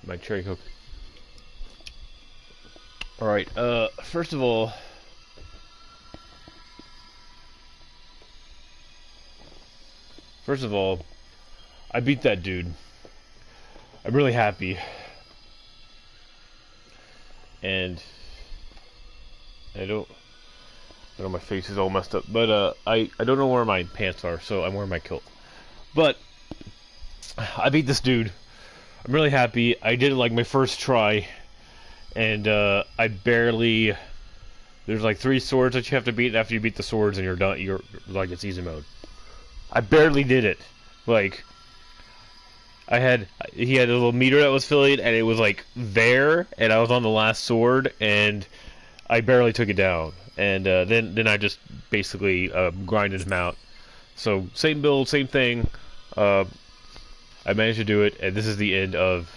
my cherry coke. All right. First of all, I beat that dude. I'm really happy. And I know my face is all messed up, but I don't know where my pants are, so I'm wearing my kilt. But I beat this dude. I'm really happy. I did it like my first try, and I barely. There's like 3 swords that you have to beat. And after you beat the swords, and you're done. You're like, it's easy mode. I barely did it. Like, he had a little meter that was filling, and it was like there, and I was on the last sword, and I barely took it down. And then I just basically grinded him out. So same build, same thing. I managed to do it, and this is the end of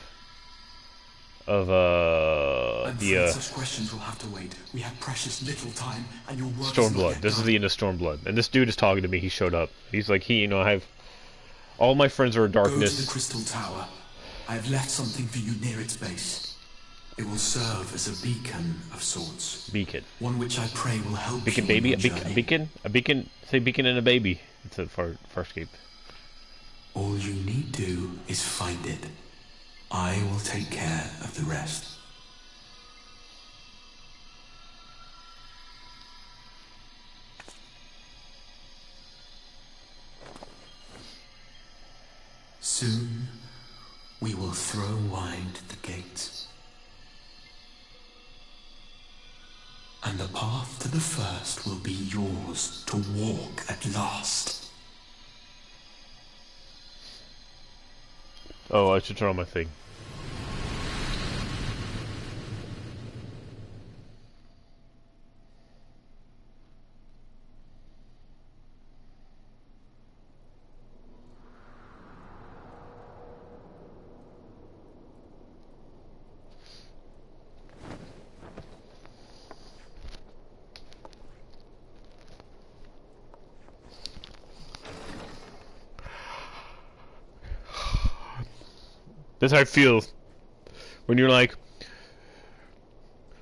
such questions will have to wait. We have precious little time, and your work Stormblood. This is the end of Stormblood, and this dude is talking to me. He showed up. He's like, I have all my friends are in darkness. Go to the Crystal Tower. I have left something for you near its base. It will serve as a beacon of sorts. Beacon. One which I pray will help beacon you baby? On your journey. A beacon? Say beacon and a baby. It's a Farscape. All you need do is find it. I will take care of the rest. Soon, we will throw wide the gates. And the path to the first will be yours to walk at last. Oh, I should turn on my thing. That's how I feel when you're like,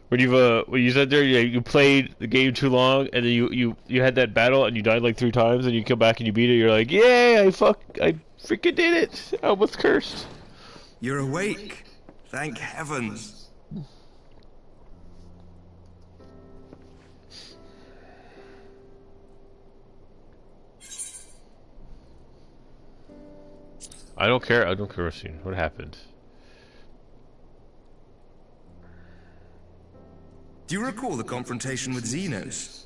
when you sat there, you played the game too long, and then you had that battle, and you died like 3 times, and you come back and you beat it. You're like, yay! I freaking did it! I almost cursed. You're awake. Thank heavens. I don't care. I don't care what happened. Do you recall the confrontation with Xenos?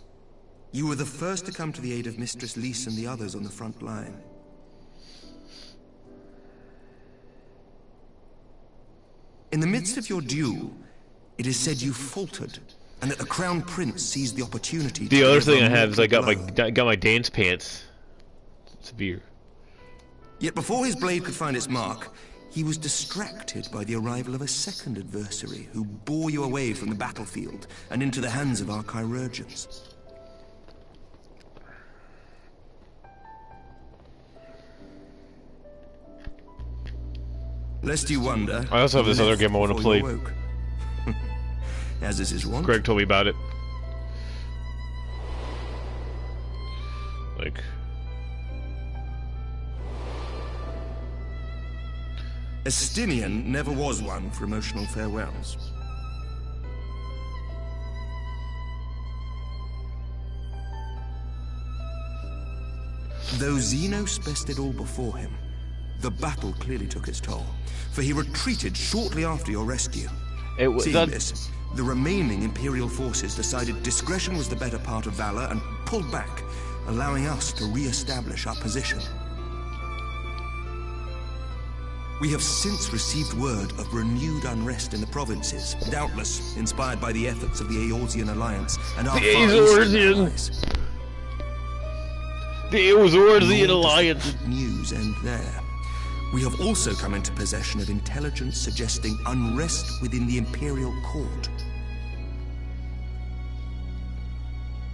You were the first to come to the aid of Mistress Lys and the others on the front line. In the midst of your duel, it is said you faltered, and that the Crown Prince seized the opportunity. The other thing I have is I got my dance pants. Severe. Yet before his blade could find its mark, he was distracted by the arrival of a second adversary who bore you away from the battlefield and into the hands of our chirurgeons. Lest you wonder... I also have this other game I want to play. As is his wont. Greg told me about it. Like... Estinian never was one for emotional farewells. Though Xenos bested all before him, the battle clearly took its toll, for he retreated shortly after your rescue. Seeing this, the remaining Imperial forces decided discretion was the better part of valor and pulled back, allowing us to re-establish our position. We have since received word of renewed unrest in the provinces, doubtless inspired by the efforts of the Eorzean Alliance and our The Eorzean Alliance. News end there. We have also come into possession of intelligence suggesting unrest within the Imperial Court.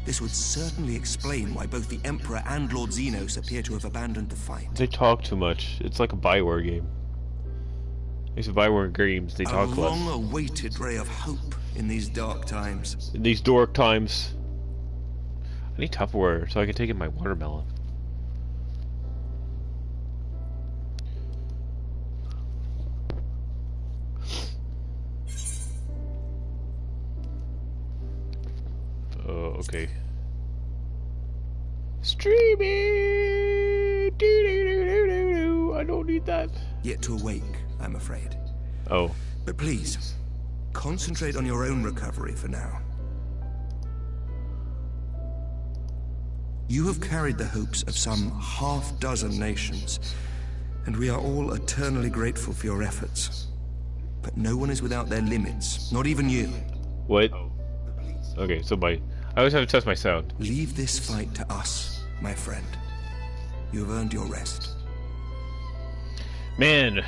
This would certainly explain why both the Emperor and Lord Xenos appear to have abandoned the fight. They talk too much. It's like a Bioware game. These Byword dreams, they talk A less. long-awaited ray of hope in these dark times. In these dark times. I need Tupperware so I can take in my watermelon. Oh, okay. Streaming! Doo-doo-doo-doo-doo. I don't need that. Yet to awake, I'm afraid. Oh. But please, concentrate on your own recovery for now. You have carried the hopes of some half-dozen nations, and we are all eternally grateful for your efforts. But no one is without their limits, not even you. What? Okay, so I always have to test my sound. Leave this fight to us, my friend. You have earned your rest. Man,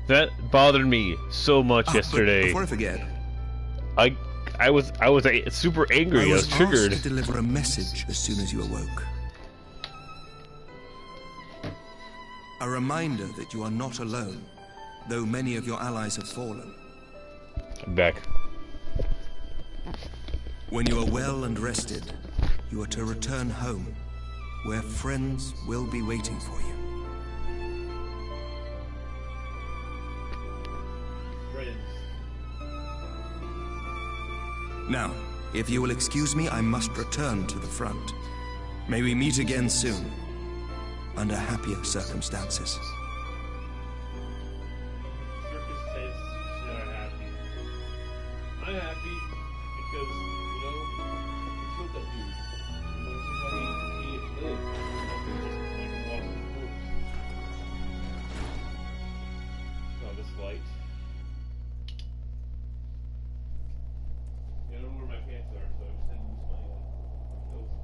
that bothered me so much yesterday. Before I forget, I was super angry. I was triggered. Asked to deliver a message as soon as you awoke. A reminder that you are not alone, though many of your allies have fallen. I'm back. When you are well and rested, you are to return home, where friends will be waiting for you. Now, if you will excuse me, I must return to the front. May we meet again soon, under happier circumstances. I'm happy because, you know, we killed that dude. This is how he lived. Like a walking corpse. Oh, this light. I don't know where my pants are, so I just had to use my clothes.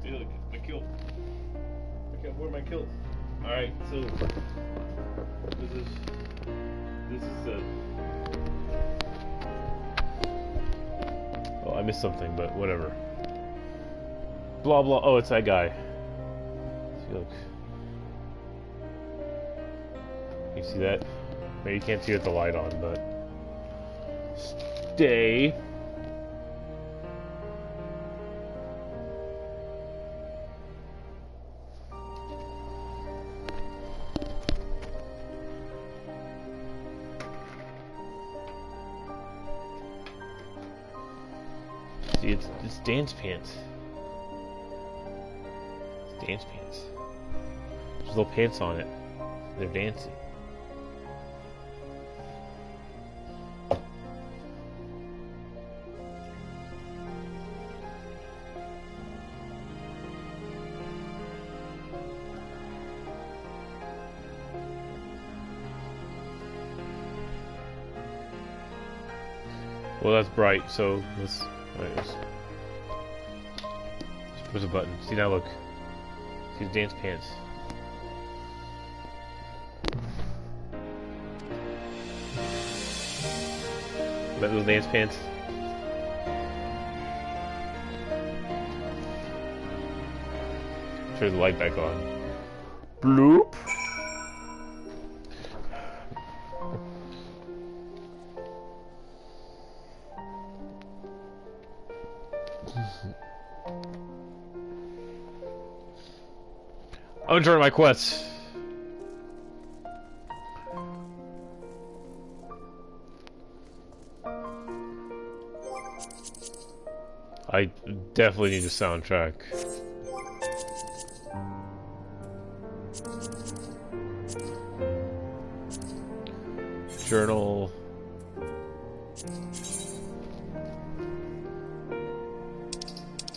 Look, my kilt. I can't wear my kilt. Alright, so this is the oh, I missed something, but whatever. Blah blah. Oh, it's that guy. See, look. You see that? Maybe you can't see it with the light on, but stay. See, it's dance pants. It's dance pants. There's little pants on it. They're dancing. Well, that's bright, so let's... Let's push a button. See, now look. See his dance pants. That little dance pants. Turn the light back on. Bloop. I'm enjoying my quests. I definitely need a soundtrack. Journal.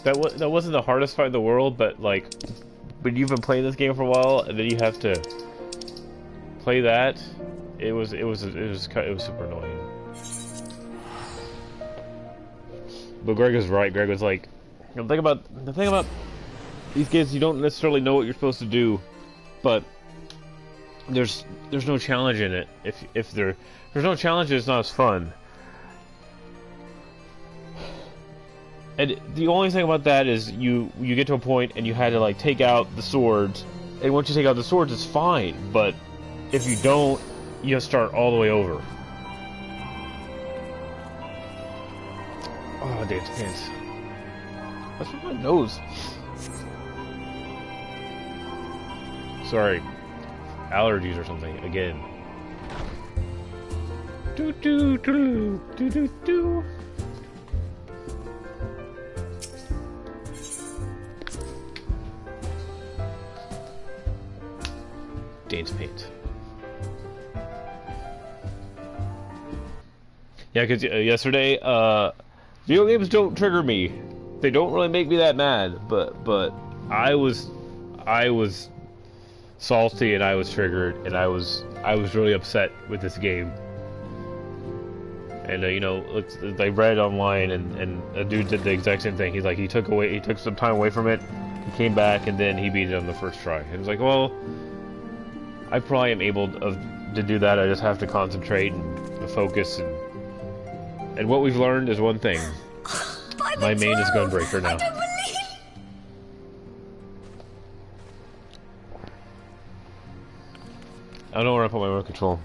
That wasn't the hardest fight in the world, but like, when you've been playing this game for a while, and then you have to play that, It was super annoying. But Greg was right. Greg was like, the thing about these games, you don't necessarily know what you're supposed to do, but there's no challenge in it. If there's no challenge, it's not as fun. And the only thing about that is you get to a point and you had to like take out the swords, and once you take out the swords, it's fine. But if you don't, you have to start all the way over. Oh, dance pants. That's from my nose. Sorry. Allergies or something, again. Do do do do do do. Dance pants. Yeah, because yesterday, video games don't trigger me. They don't really make me that mad, but I was salty and I was triggered and I was really upset with this game. And you know, I read online and a dude did the exact same thing. He's like, he took some time away from it, he came back and then he beat it on the first try. And it's like, well, I probably am able to do that. I just have to concentrate and focus and what we've learned is one thing. My main is Gunbreaker now. I don't believe... I don't know where I put my remote control.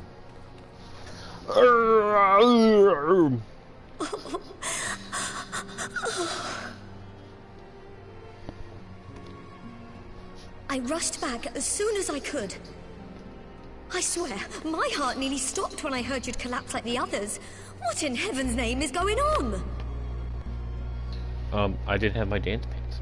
I rushed back as soon as I could. I swear, my heart nearly stopped when I heard you'd collapse like the others. What in heaven's name is going on? I didn't have my dance pants.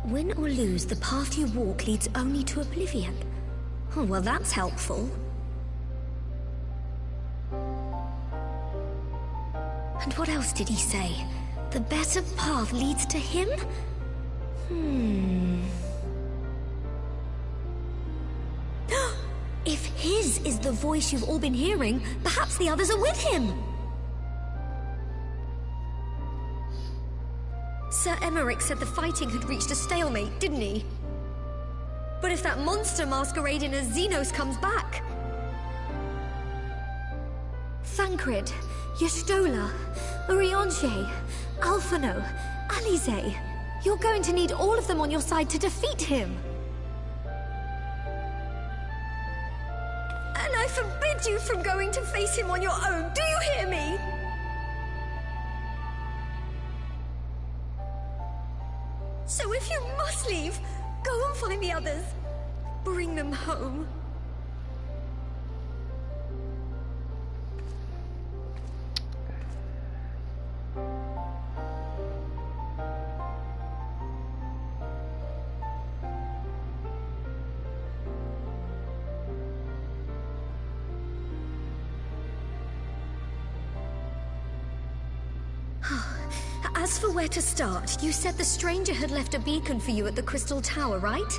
Win or lose, the path you walk leads only to oblivion. Oh, well, that's helpful. And what else did he say? The better path leads to him? If his is the voice you've all been hearing, perhaps the others are with him. Sir Emmerich said the fighting had reached a stalemate, didn't he? But if that monster masquerading as Xenos comes back... Thancred, Y'shtola, Urianger, Alphino, Alize. You're going to need all of them on your side to defeat him. And I forbid you from going to face him on your own. Do you hear me? So if you must leave, go and find the others. Bring them home. As for where to start, you said the stranger had left a beacon for you at the Crystal Tower, right?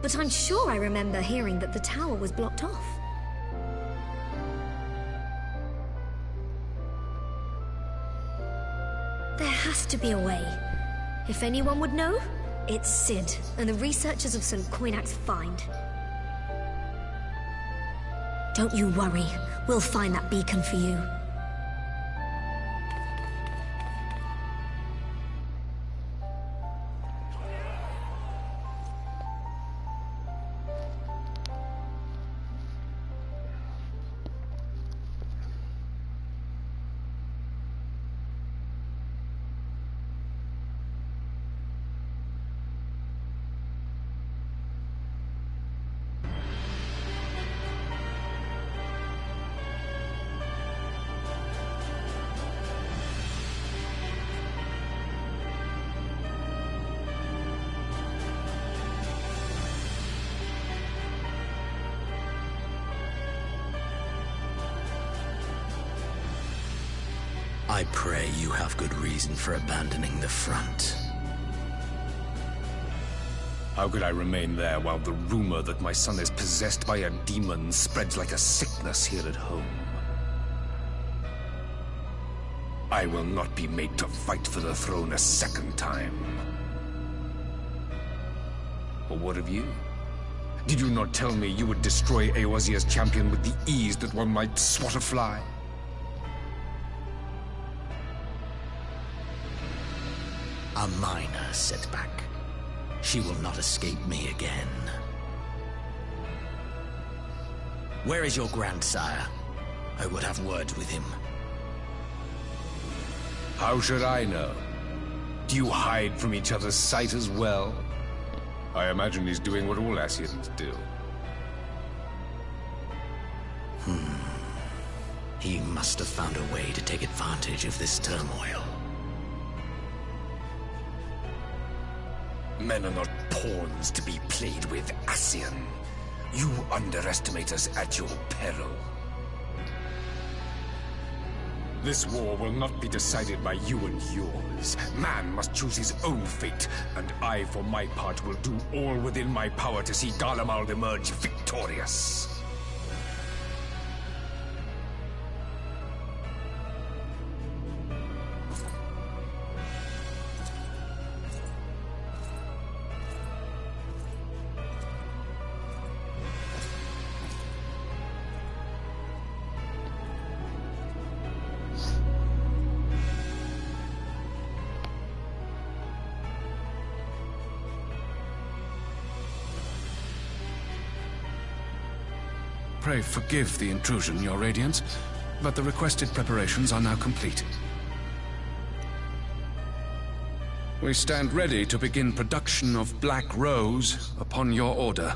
But I'm sure I remember hearing that the tower was blocked off. There has to be a way. If anyone would know, it's Sid and the researchers of St. Coinac's find. Don't you worry, we'll find that beacon for you. I pray you have good reason for abandoning the front. How could I remain there while the rumor that my son is possessed by a demon spreads like a sickness here at home? I will not be made to fight for the throne a second time. Or what of you? Did you not tell me you would destroy Eorzea's champion with the ease that one might swat a fly? A minor setback. She will not escape me again. Where is your grandsire? I would have words with him. How should I know? Do you hide from each other's sight as well? I imagine he's doing what all Ascians do. He must have found a way to take advantage of this turmoil. Men are not pawns to be played with, Ascian. You underestimate us at your peril. This war will not be decided by you and yours. Man must choose his own fate, and I, for my part, will do all within my power to see Garlemald emerge victorious. Pray forgive the intrusion, Your Radiance, but the requested preparations are now complete. We stand ready to begin production of Black Rose upon your order.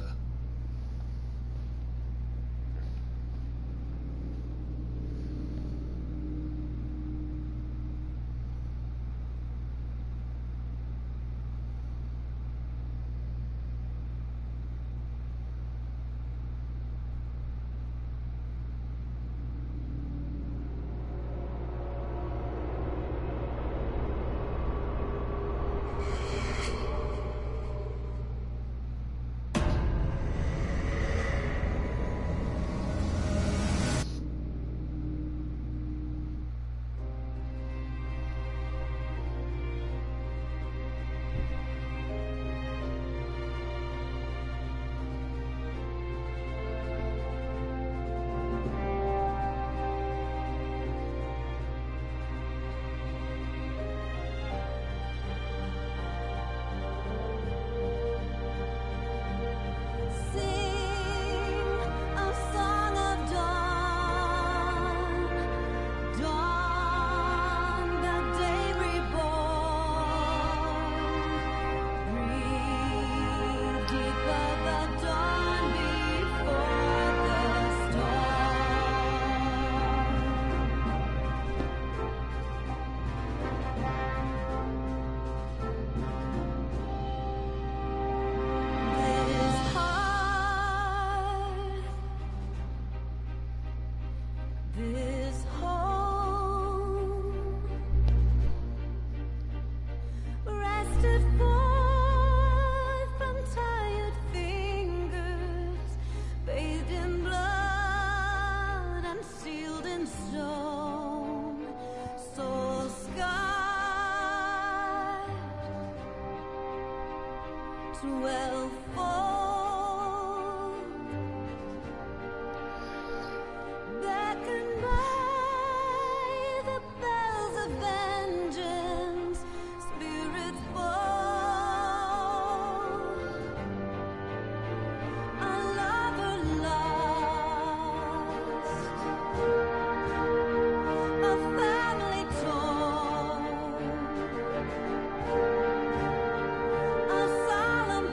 A solemn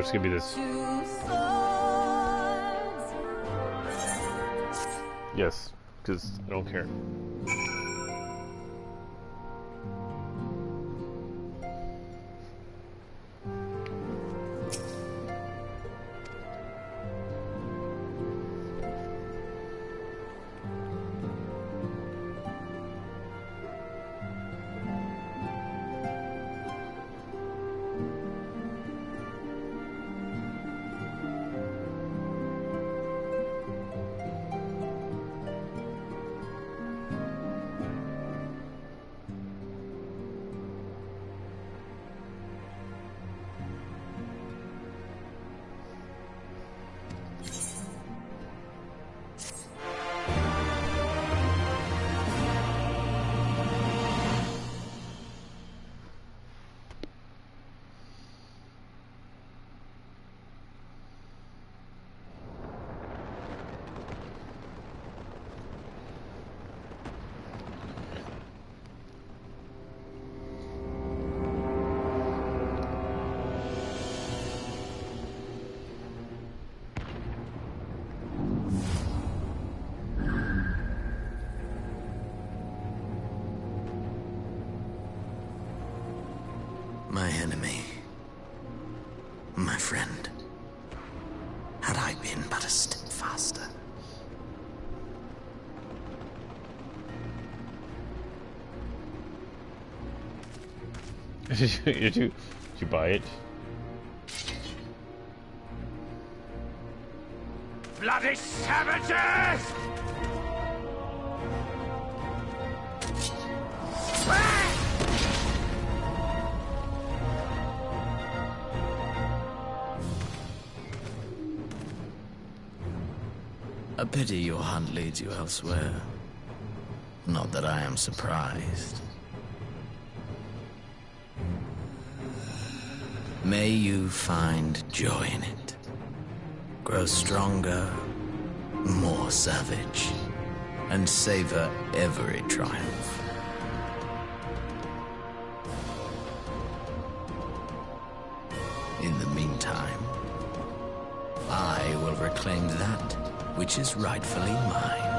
there's gonna be this. Yes, because I don't care. My enemy. My friend. Had I been but a step faster. Did you buy it? Bloody savages! A pity your hunt leads you elsewhere. Not that I am surprised. May you find joy in it. Grow stronger, more savage, and savor every triumph. In the meantime, I will reclaim that which is rightfully mine.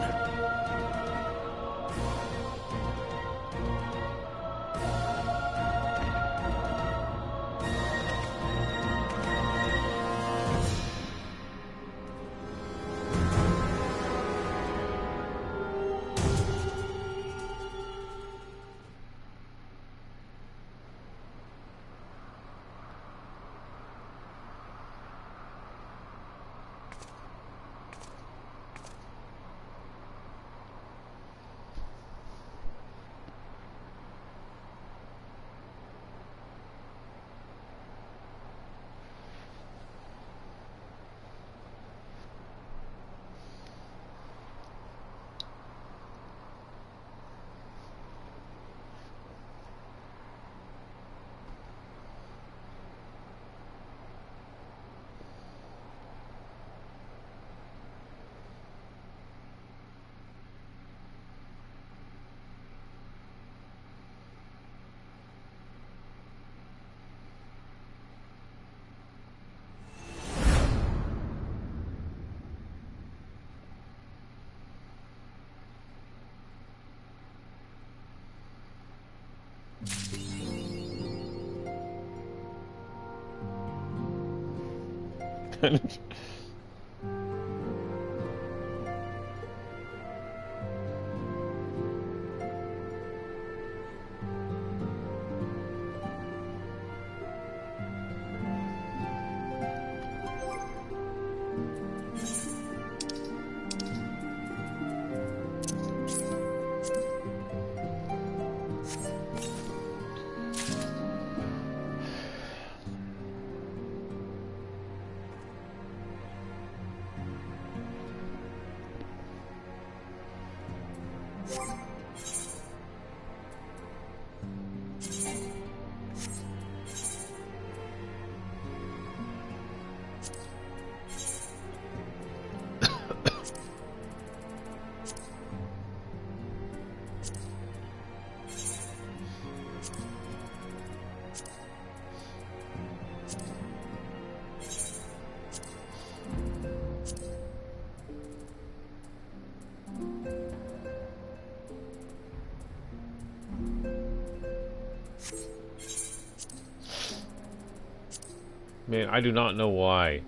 Man, I do not know why.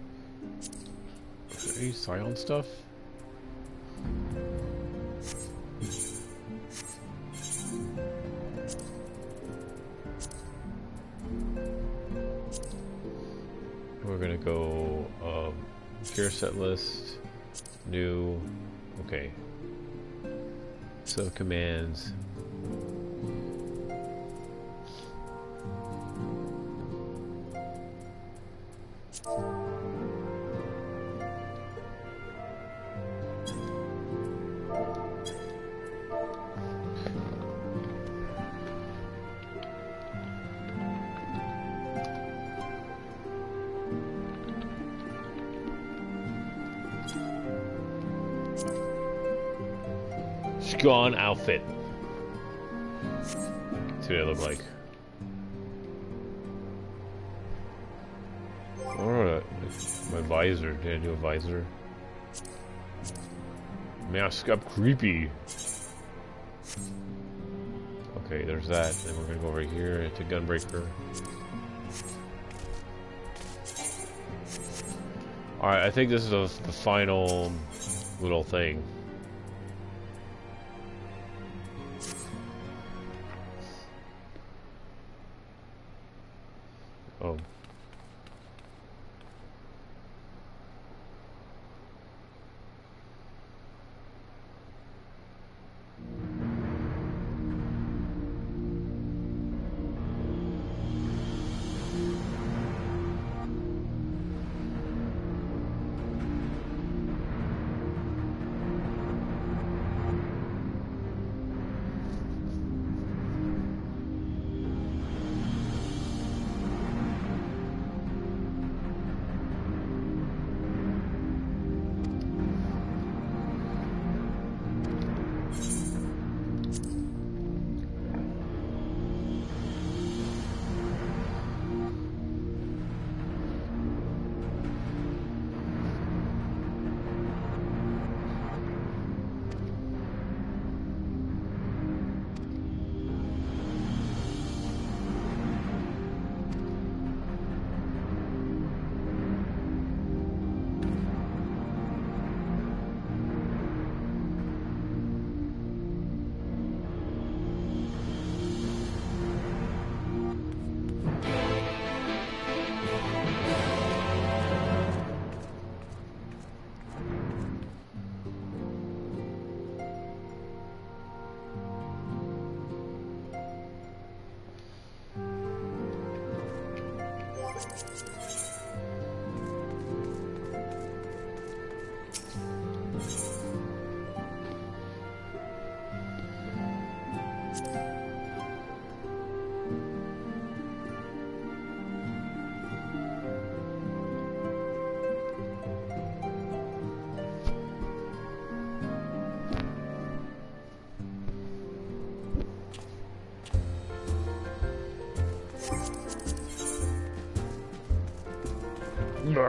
Are you Scion stuff? We're gonna go gear set list, new, okay. So commands. Gone outfit. See what I look like. Alright, my visor. Did I do a visor? Mask up creepy. Okay, there's that. Then we're gonna go over here to Gunbreaker. Alright, I think this is the final little thing. Oh.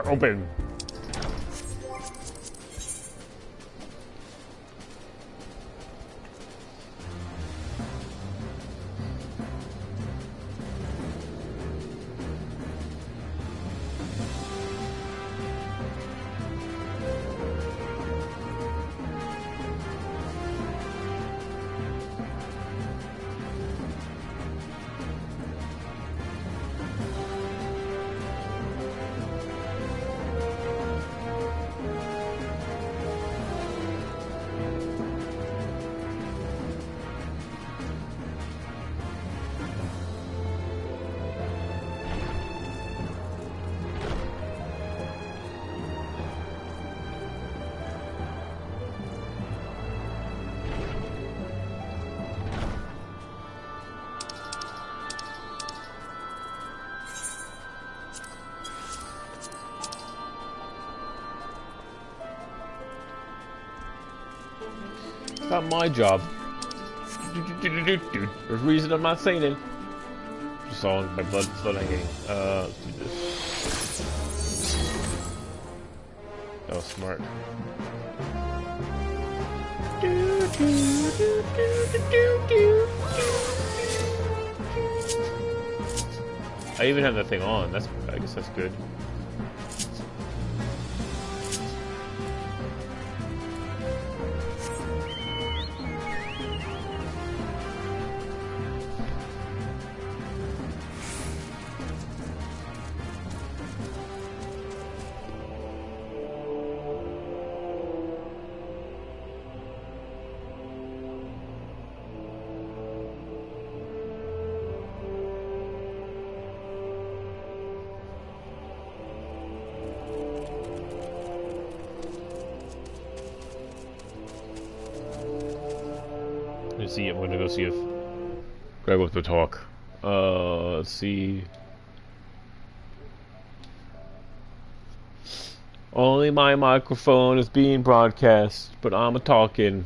Open. Not my job. There's a reason I'm not saying it. Just saw my blood hanging. Let's do this. That was smart. I even have that thing on. I guess that's good. See, I'm gonna go see if Greg wants to talk. Let's see. Only my microphone is being broadcast, but I'm a talking.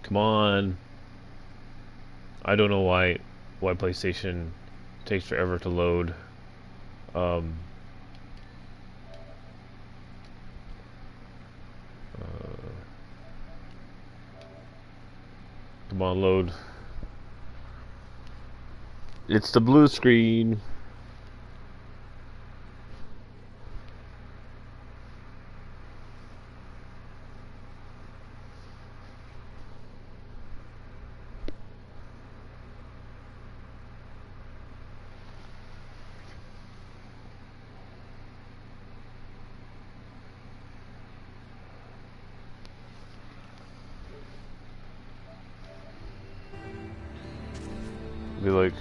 Come on. I don't know why PlayStation takes forever to load. Come on, load. It's the blue screen. Be like,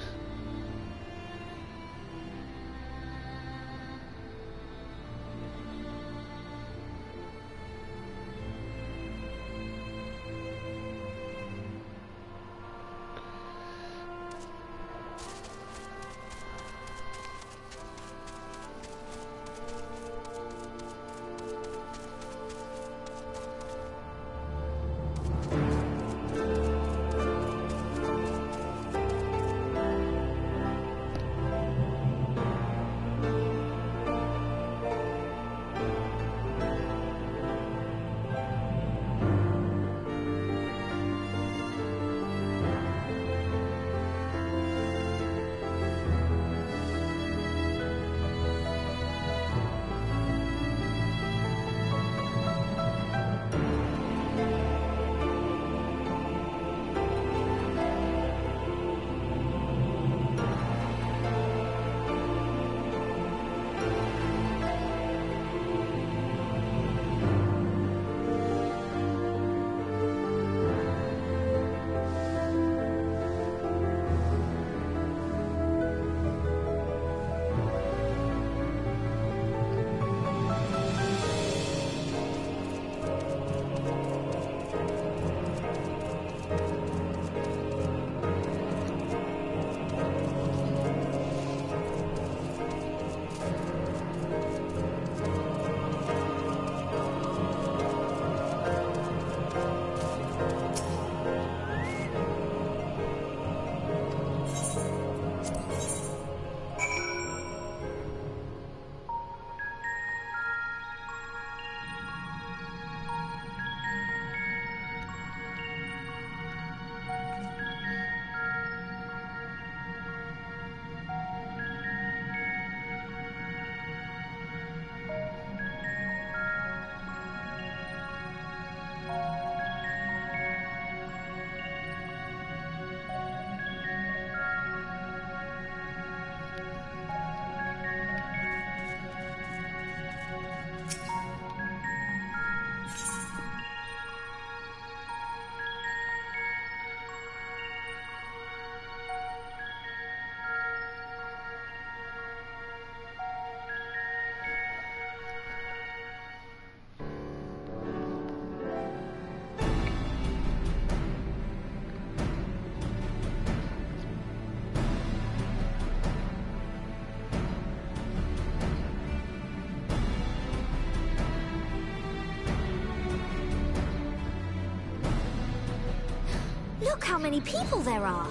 Look how many people there are.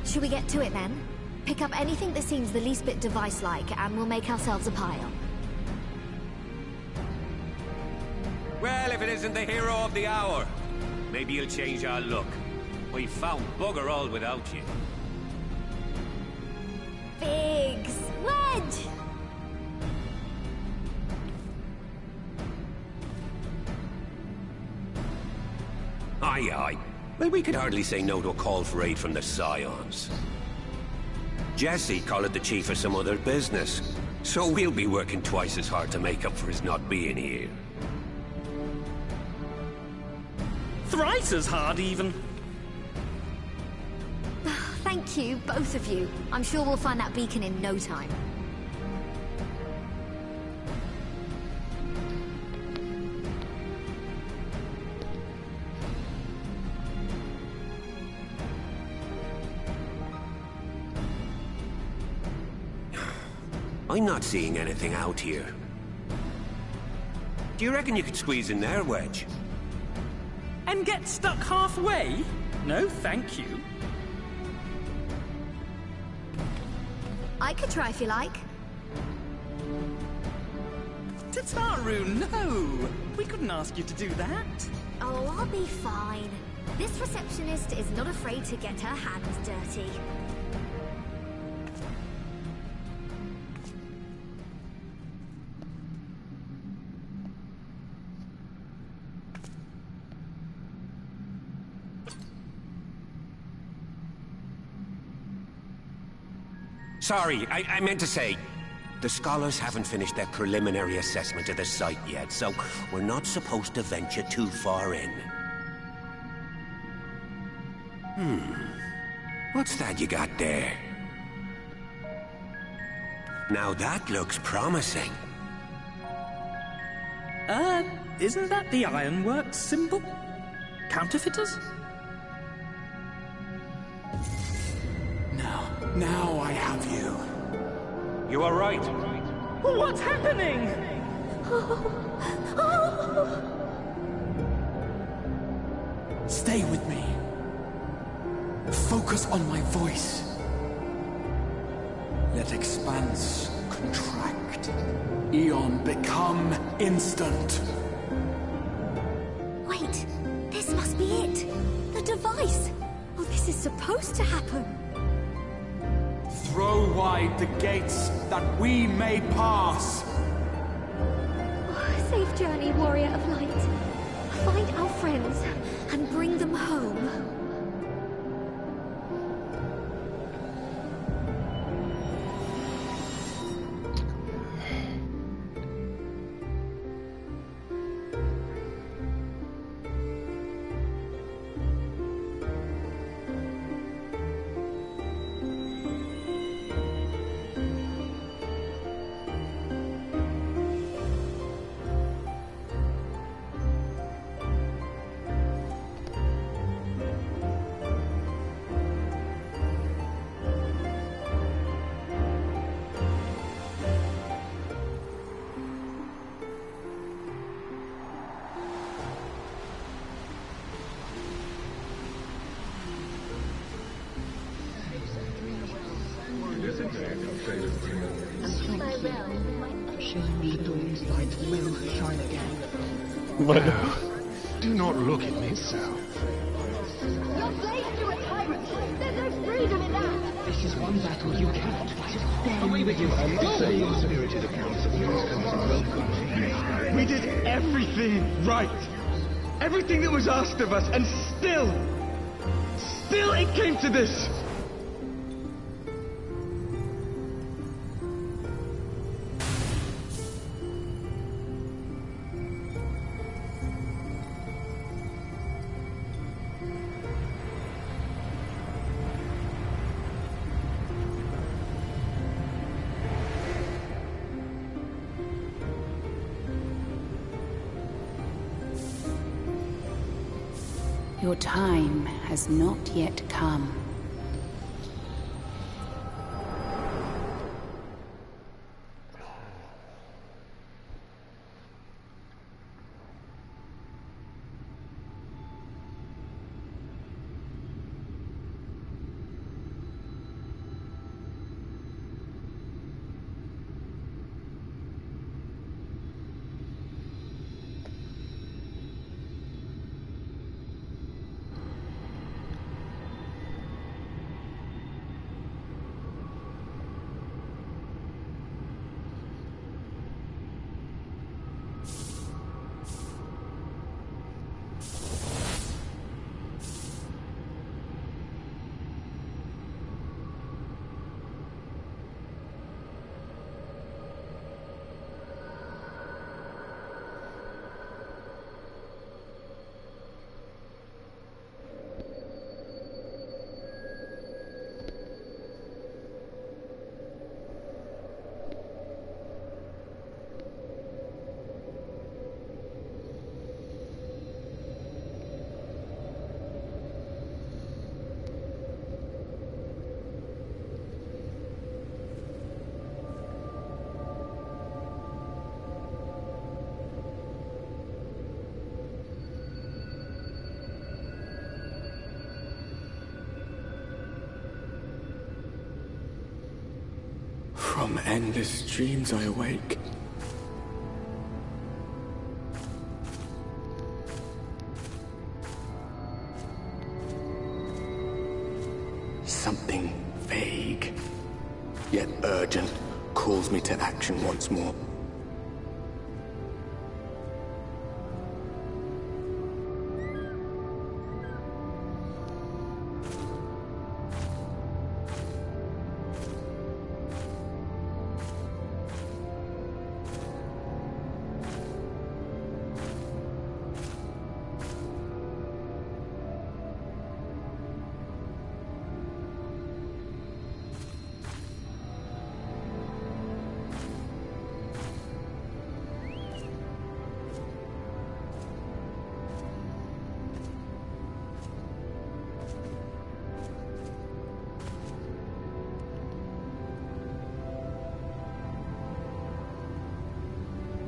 Should we get to it then? Pick up anything that seems the least bit device-like, and we'll make ourselves a pile. Well, if it isn't the hero of the hour, maybe you'll change our look. We've found bugger all without you. Biggs! Wedge! Aye, aye. Well, we could hardly say no to a call for aid from the Scions. Jesse called the chief of some other business, so we'll be working twice as hard to make up for his not being here. Thrice as hard, even. Thank you, both of you. I'm sure we'll find that beacon in no time. I'm not seeing anything out here. Do you reckon you could squeeze in there, Wedge? And get stuck halfway? No, thank you. I could try if you like. Tataru, no! We couldn't ask you to do that. Oh, I'll be fine. This receptionist is not afraid to get her hands dirty. Sorry, I meant to say, the scholars haven't finished their preliminary assessment of the site yet, so we're not supposed to venture too far in. What's that you got there? Now that looks promising. Isn't that the Ironworks symbol? Counterfeiters? Now I have you. You are right. What's happening? Stay with me. Focus on my voice. Let expanse contract. Eon become instant. Wait, this must be it. The device. Oh, this is supposed to happen. Throw wide the gates that we may pass. Oh, safe journey, warrior of light. Find our friends and bring them home. No, do not look at me so. You're slaves to a tyrant. There's no freedom in that. This is one battle you cannot fight. Away with you. I'm not saying spirited accounts of yours come from welcome. We did everything right. Everything that was asked of us, and still it came to this. Your time has not yet come. From endless dreams I awake. Something vague, yet urgent, calls me to action once more.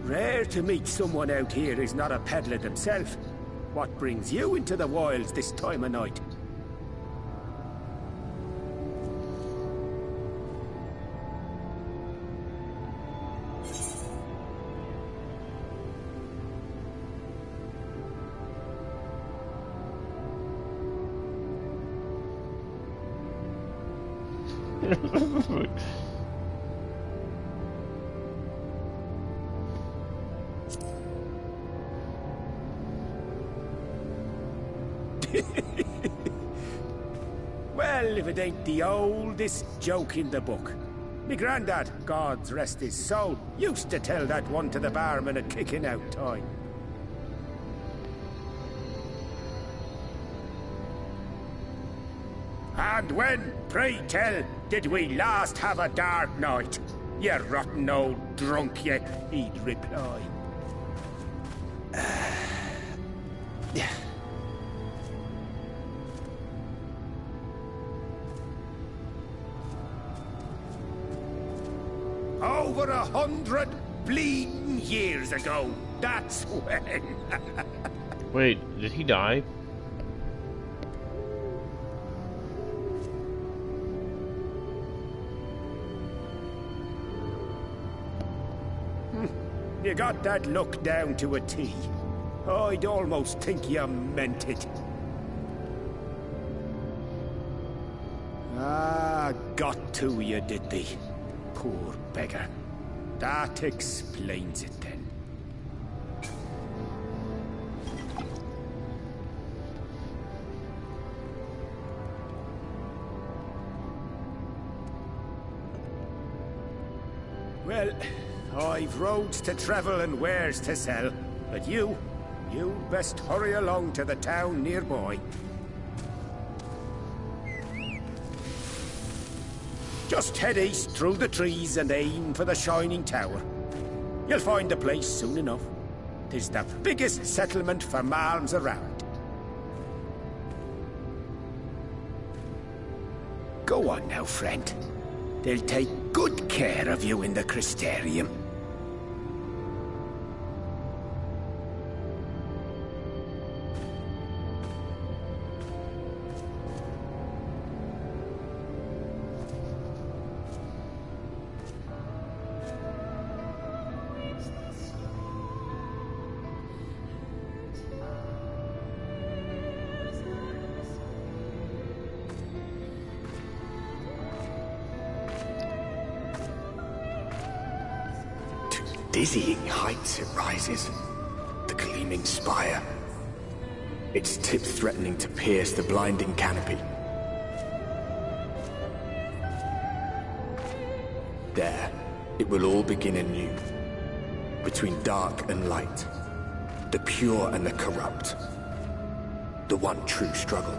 Rare to meet someone out here who's not a peddler themselves. What brings you into the wilds this time of night? Well, if it ain't the oldest joke in the book. Me granddad, God's rest his soul, used to tell that one to the barman at kicking out time. And when, pray tell, did we last have a dark night? You rotten old drunk, you, he'd reply. Yeah. Over 100 bleeding years ago, that's when. Wait, did he die? You got that look down to a T. I'd almost think you meant it. Ah, got to you, did they? Poor beggar. That explains it then. Well, I've roads to travel and wares to sell, but you best hurry along to the town nearby. Just head east through the trees and aim for the Shining Tower. You'll find the place soon enough. 'Tis the biggest settlement for malms around. Go on now, friend. They'll take good care of you in the Crystarium. Dizzying heights it rises, the gleaming spire, its tip threatening to pierce the blinding canopy. There, it will all begin anew, between dark and light, the pure and the corrupt, the one true struggle.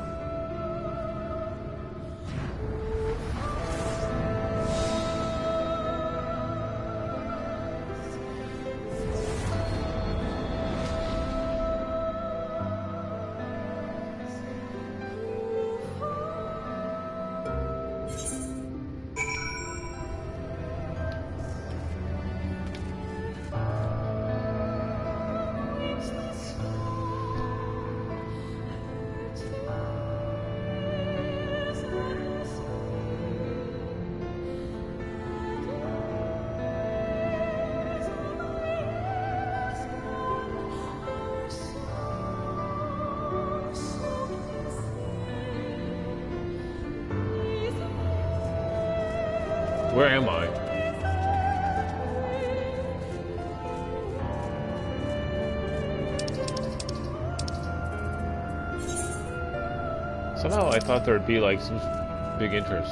Where am I? Somehow I thought there'd be like some big interest.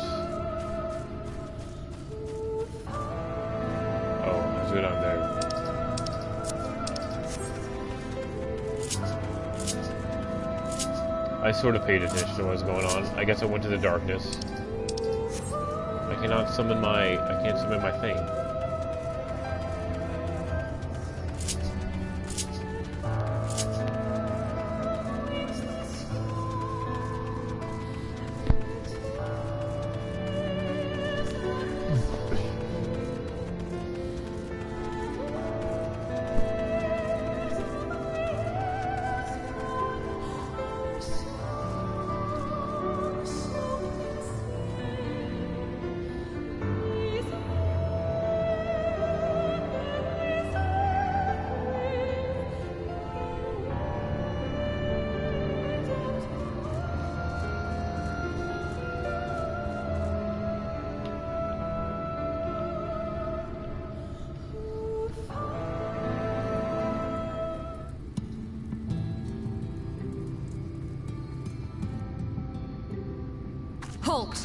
Oh, let's go down there. I sort of paid attention to what was going on. I guess I went to the darkness. I can't summon my thing. Halt!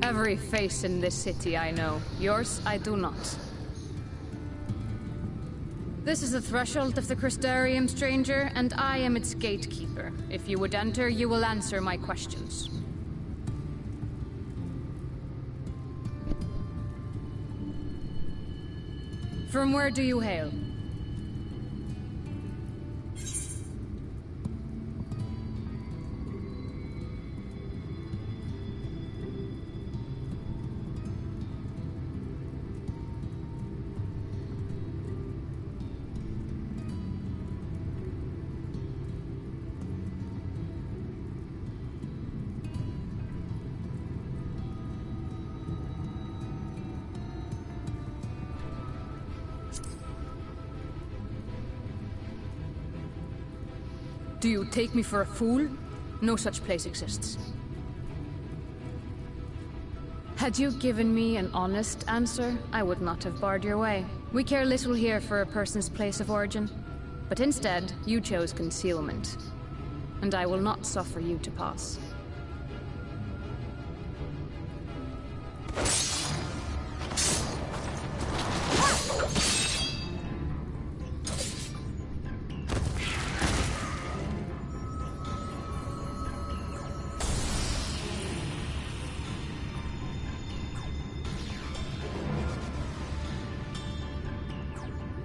Every face in this city I know. Yours, I do not. This is the threshold of the Crystarium, stranger, and I am its gatekeeper. If you would enter, you will answer my questions. From where do you hail? Do you take me for a fool? No such place exists. Had you given me an honest answer, I would not have barred your way. We care little here for a person's place of origin. But instead, you chose concealment. And I will not suffer you to pass.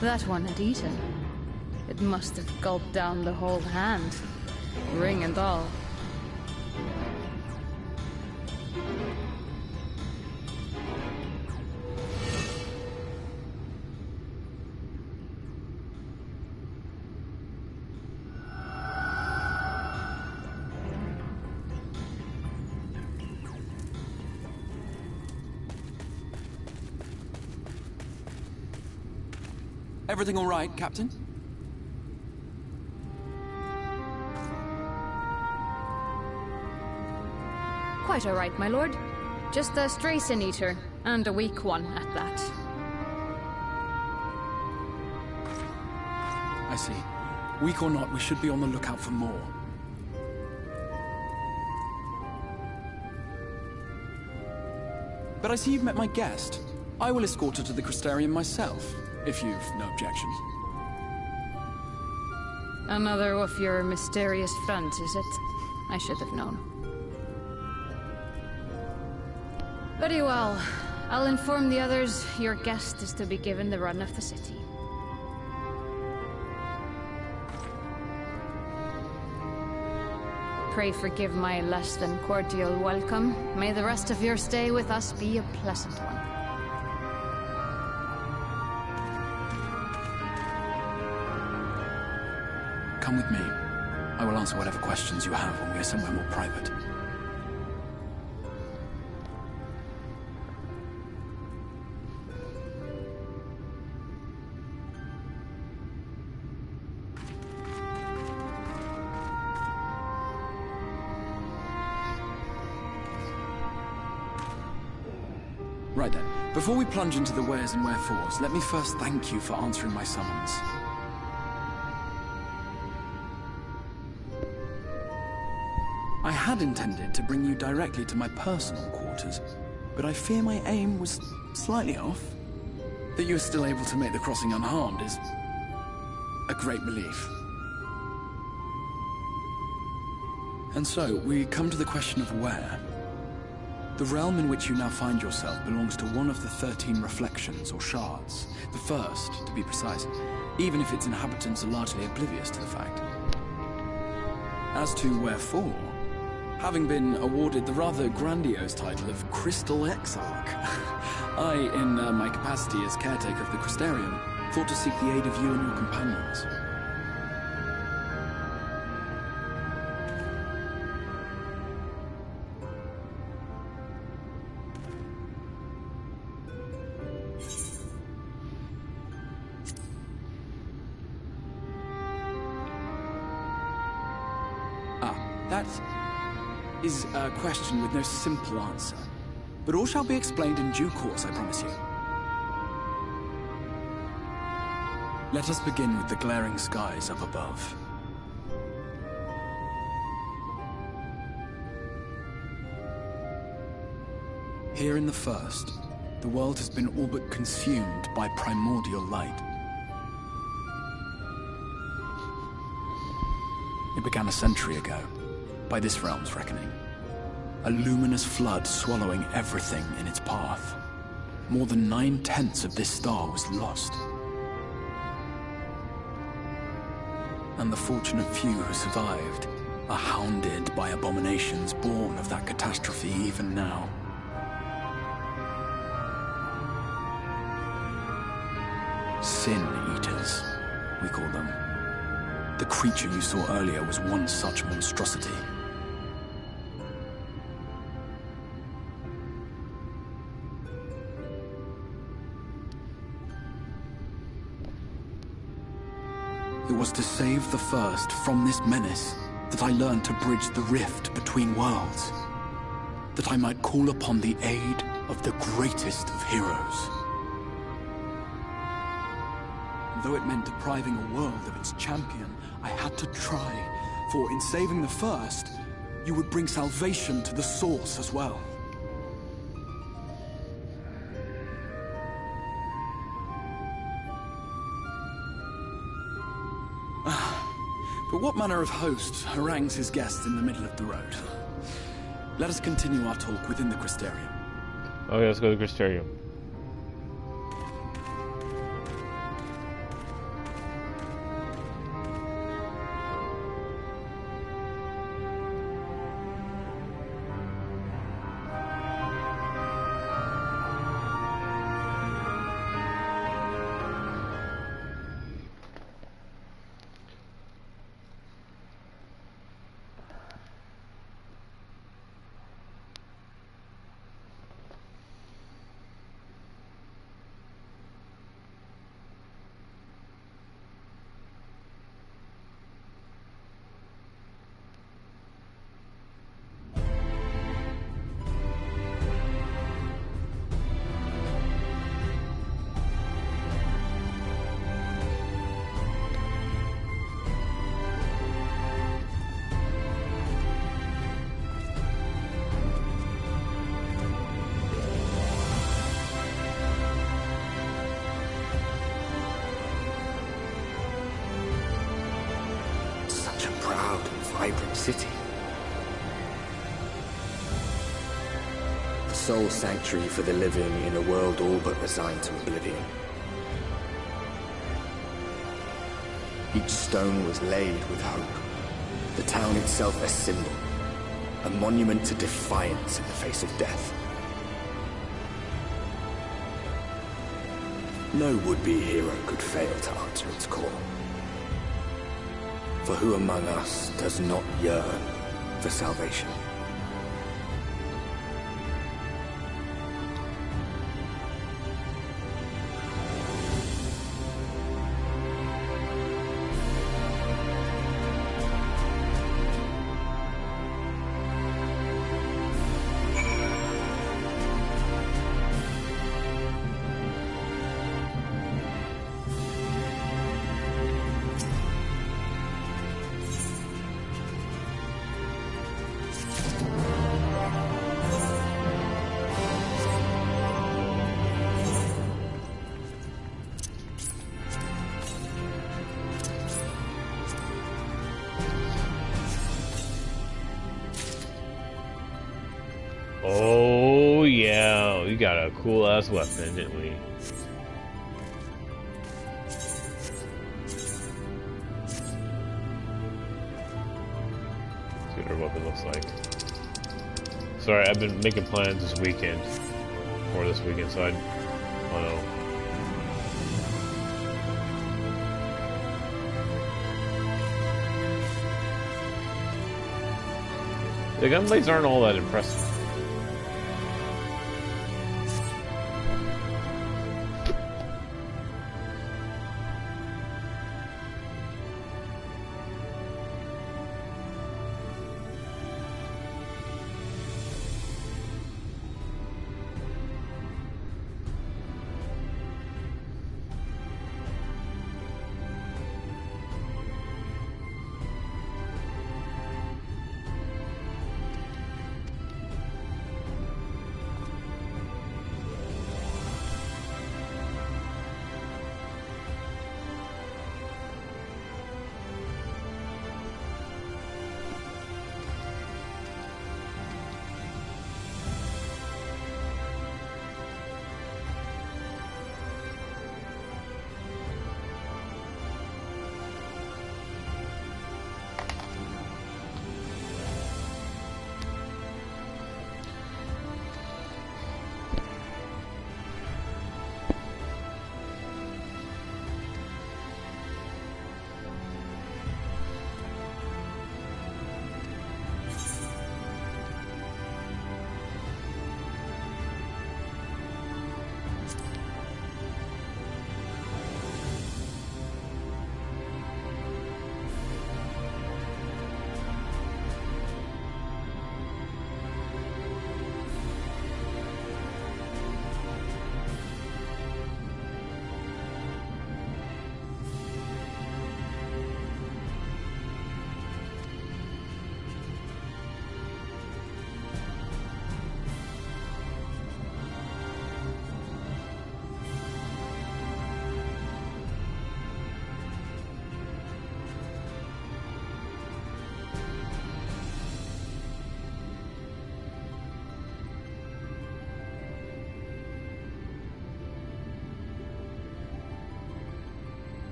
That one had eaten. It must have gulped down the whole hand, ring and all. Everything all right, Captain? Quite all right, my lord. Just a stray sin eater, and a weak one at that. I see. Weak or not, we should be on the lookout for more. But I see you've met my guest. I will escort her to the Crystarium myself, if you've no objections. Another of your mysterious friends, is it? I should have known. Very well. I'll inform the others your guest is to be given the run of the city. Pray forgive my less than cordial welcome. May the rest of your stay with us be a pleasant one. Come with me. I will answer whatever questions you have when we are somewhere more private. Right then. Before we plunge into the wheres and wherefores, let me first thank you for answering my summons. I had intended to bring you directly to my personal quarters, but I fear my aim was slightly off. That you are still able to make the crossing unharmed is a great relief. And so, we come to the question of where. The realm in which you now find yourself belongs to one of the 13 reflections, or shards. The first, to be precise, even if its inhabitants are largely oblivious to the fact. As to wherefore, having been awarded the rather grandiose title of Crystal Exarch, I, in my capacity as caretaker of the Crystarium, thought to seek the aid of you and your companions. That is a question with no simple answer. But all shall be explained in due course, I promise you. Let us begin with the glaring skies up above. Here in the first, the world has been all but consumed by primordial light. It began a century ago, by this realm's reckoning. A luminous flood swallowing everything in its path. More than 9/10 of this star was lost. And the fortunate few who survived are hounded by abominations born of that catastrophe even now. Sin Eaters, we call them. The creature you saw earlier was one such monstrosity. It was to save the first from this menace that I learned to bridge the rift between worlds. That I might call upon the aid of the greatest of heroes. And though it meant depriving a world of its champion, I had to try, for in saving the first, you would bring salvation to the source as well. But what manner of host harangues his guests in the middle of the road? Let us continue our talk within the Crystarium. Okay, let's go to the Crystarium. Vibrant city. The sole sanctuary for the living in a world all but resigned to oblivion. Each stone was laid with hope. The town itself a symbol, a monument to defiance in the face of death. No would-be hero could fail to answer its call. For who among us does not yearn for salvation? Oh, yeah. We got a cool-ass weapon, didn't we? Let's see what our weapon looks like. Sorry, I've been making plans this weekend. For this weekend, so I don't know. The gunblades aren't all that impressive.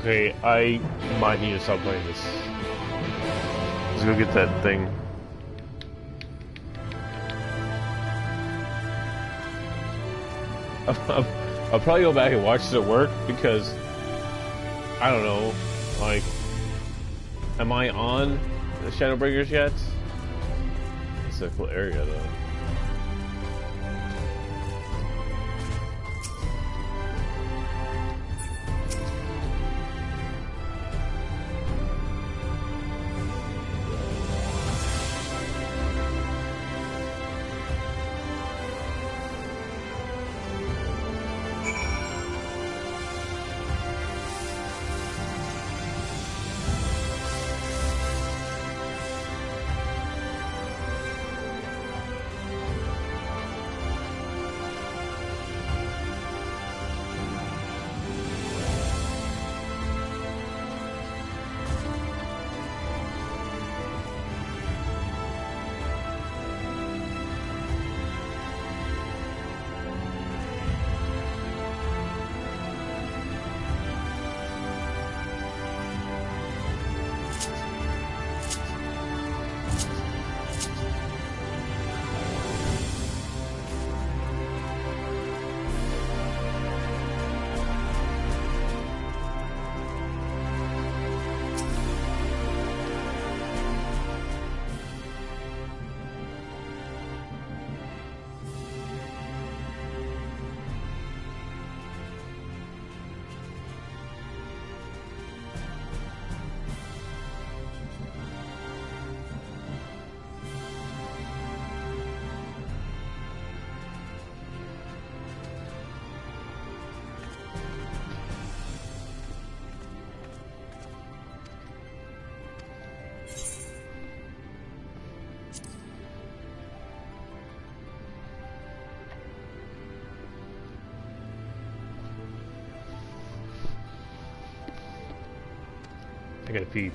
Okay, I might need to stop playing this. Let's go get that thing. I'll probably go back and watch it at work because I don't know, like, am I on the Shadowbringers yet? It's a cool area though. I gotta pee.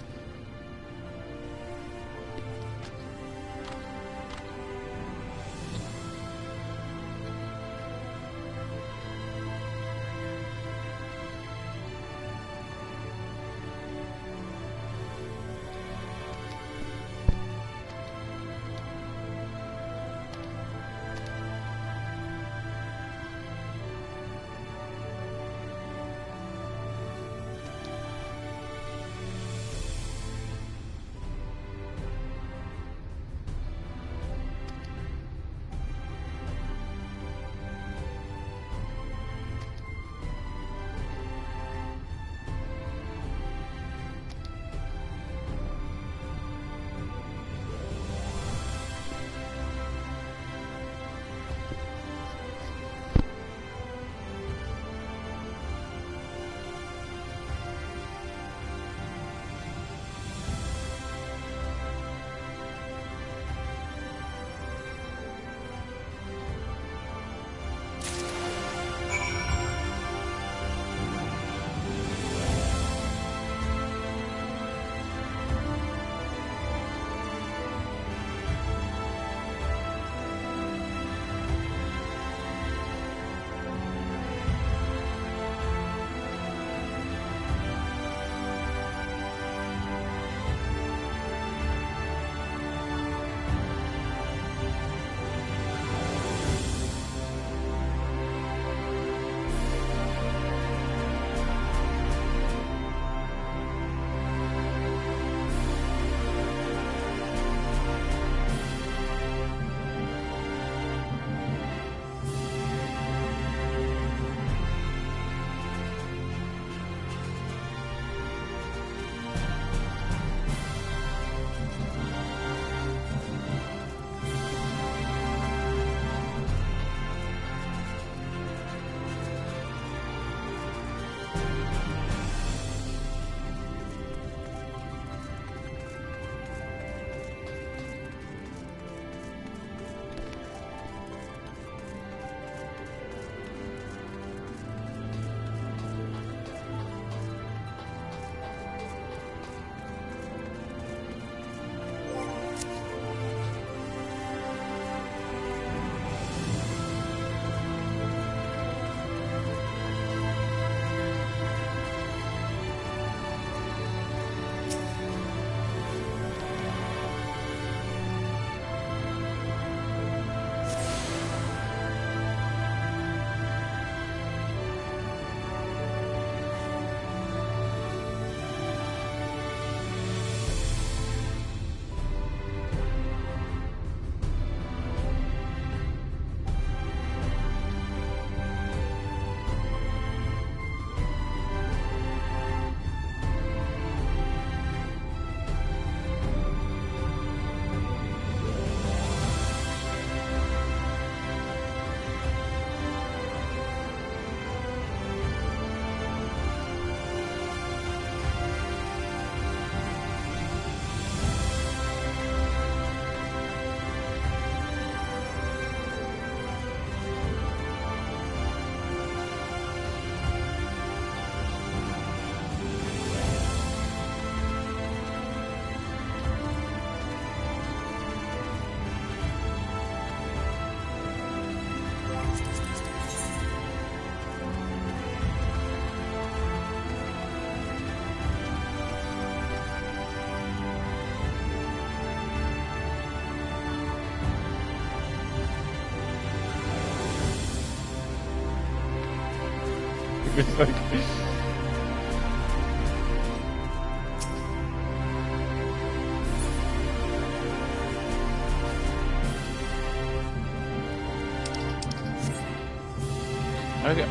It's like...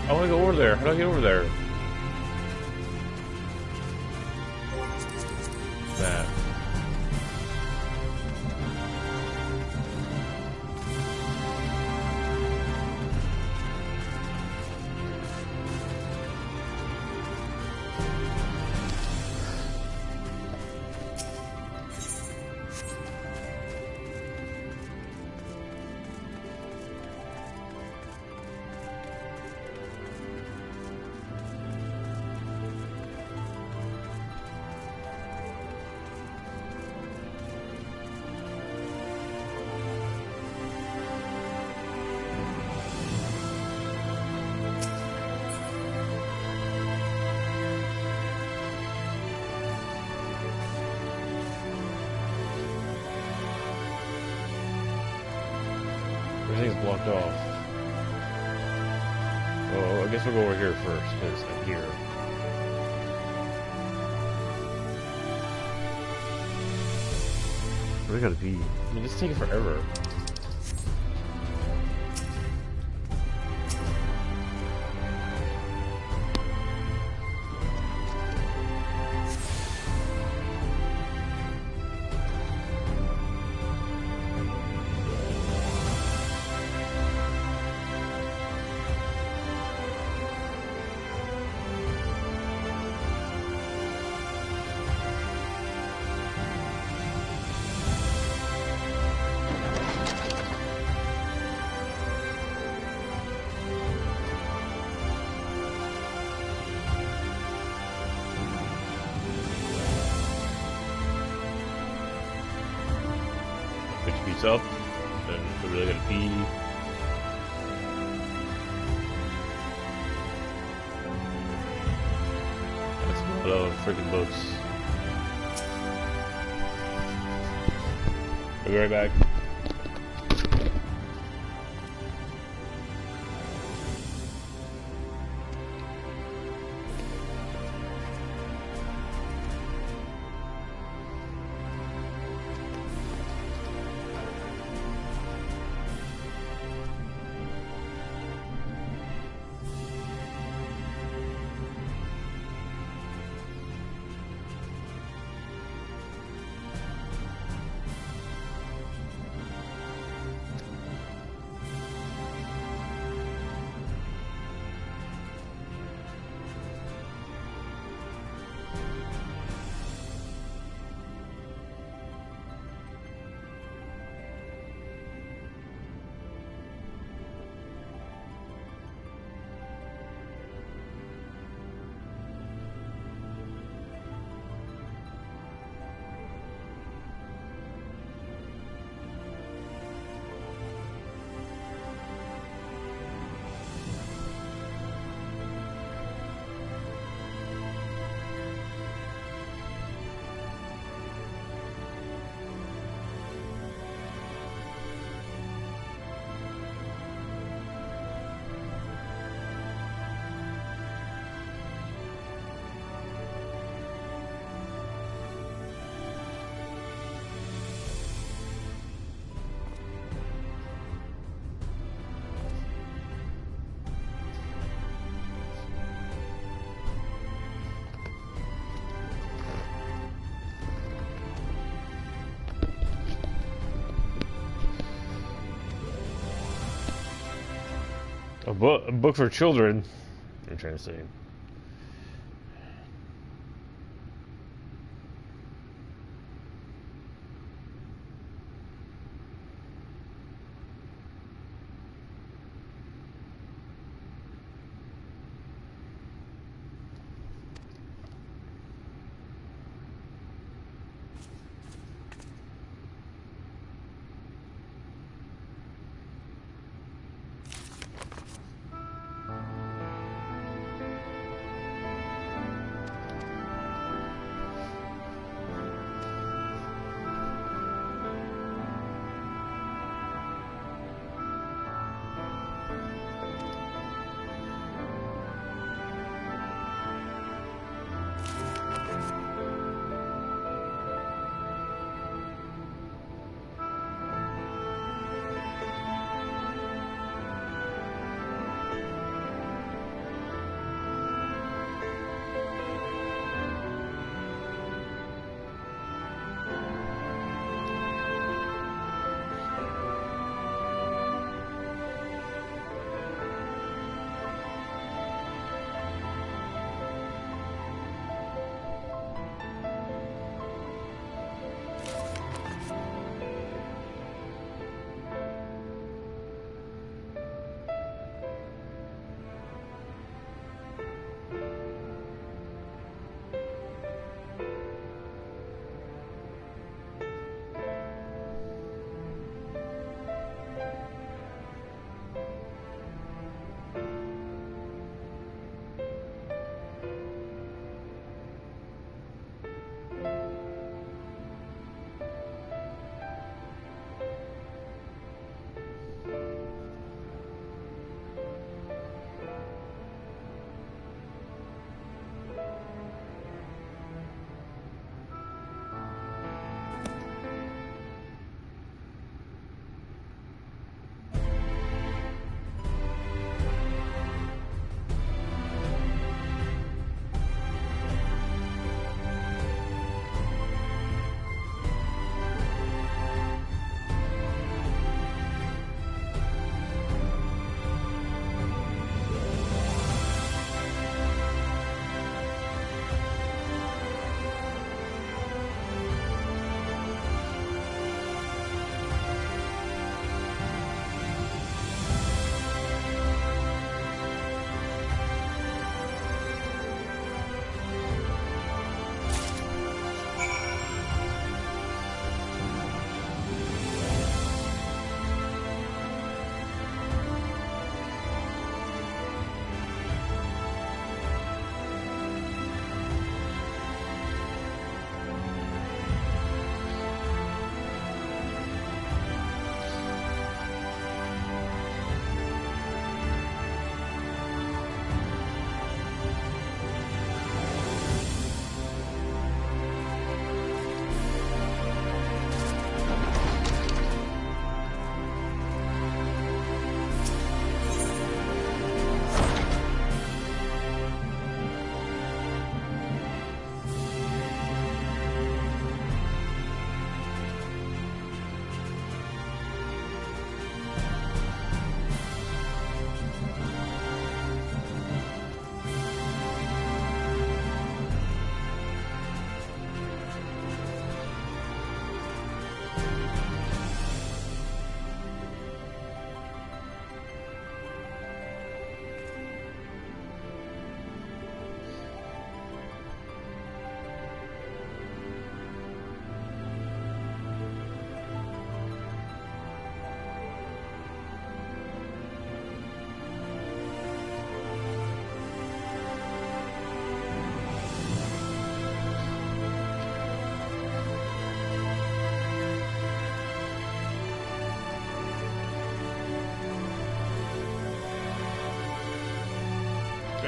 I want to go over there. How do I get over there? That. blocked off. Oh, I guess we'll go over here first, because I'm here. Where gotta be? I mean, this is taking forever. Up, and we're really gonna pee. That's a lot of freaking books. I'll be right back. A book for children. I'm trying to say.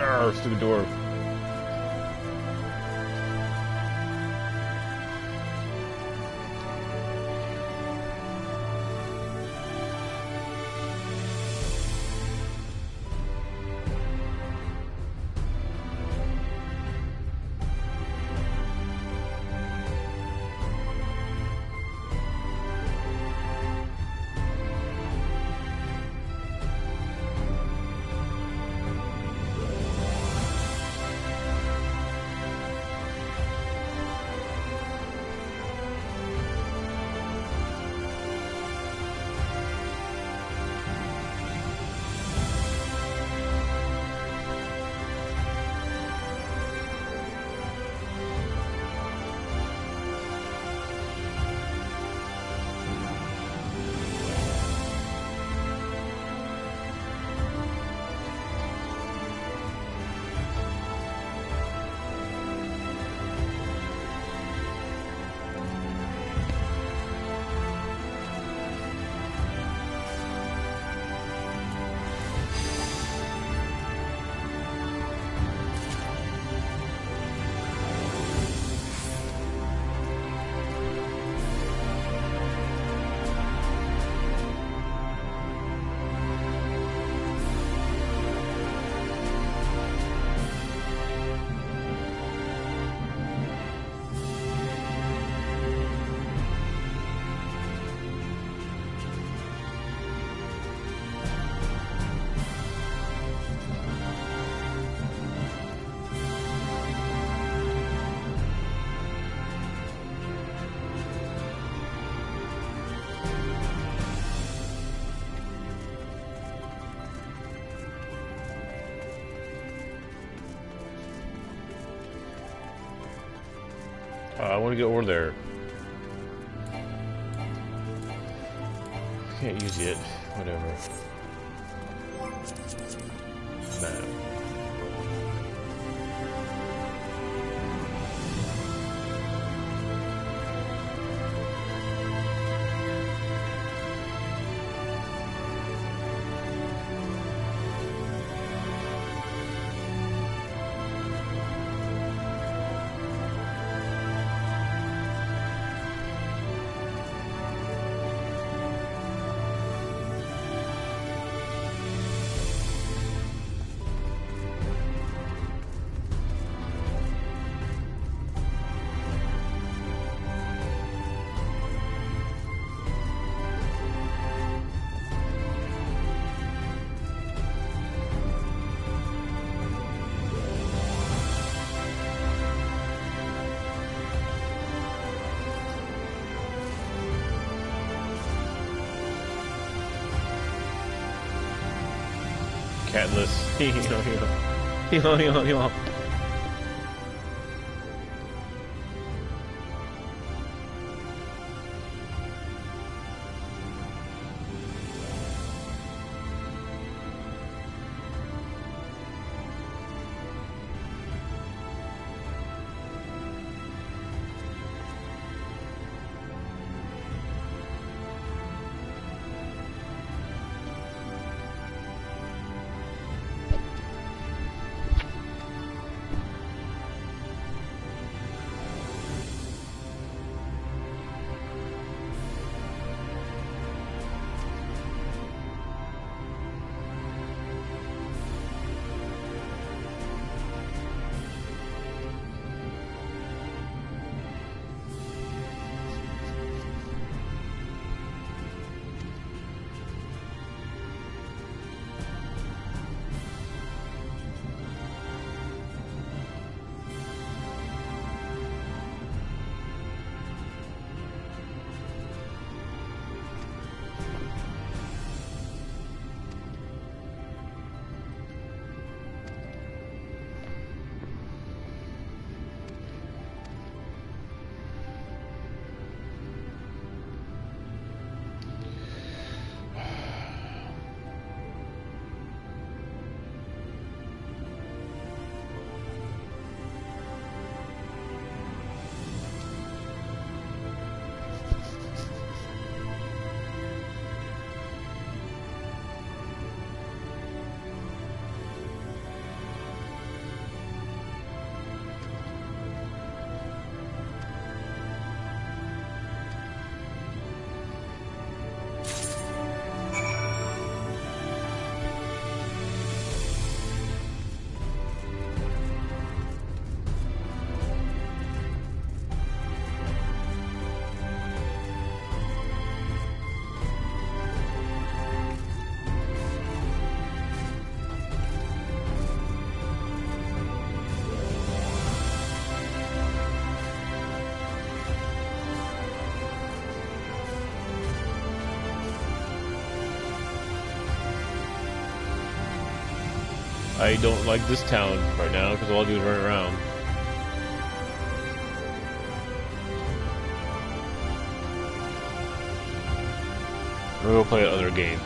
Arr, stupid dwarf. I want to get over there. Can't use it. Whatever. No. Catless. I don't like this town right now because all I do is run around. I'm gonna go play another game.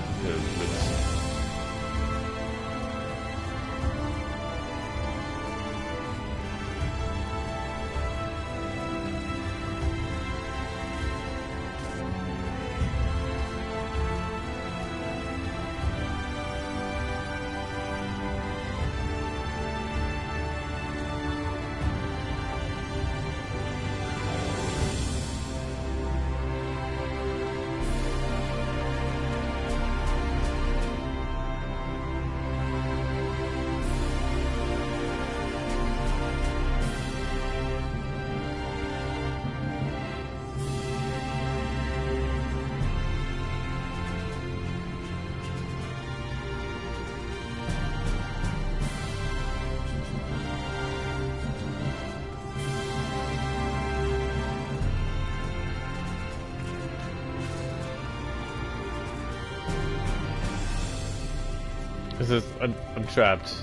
I'm trapped.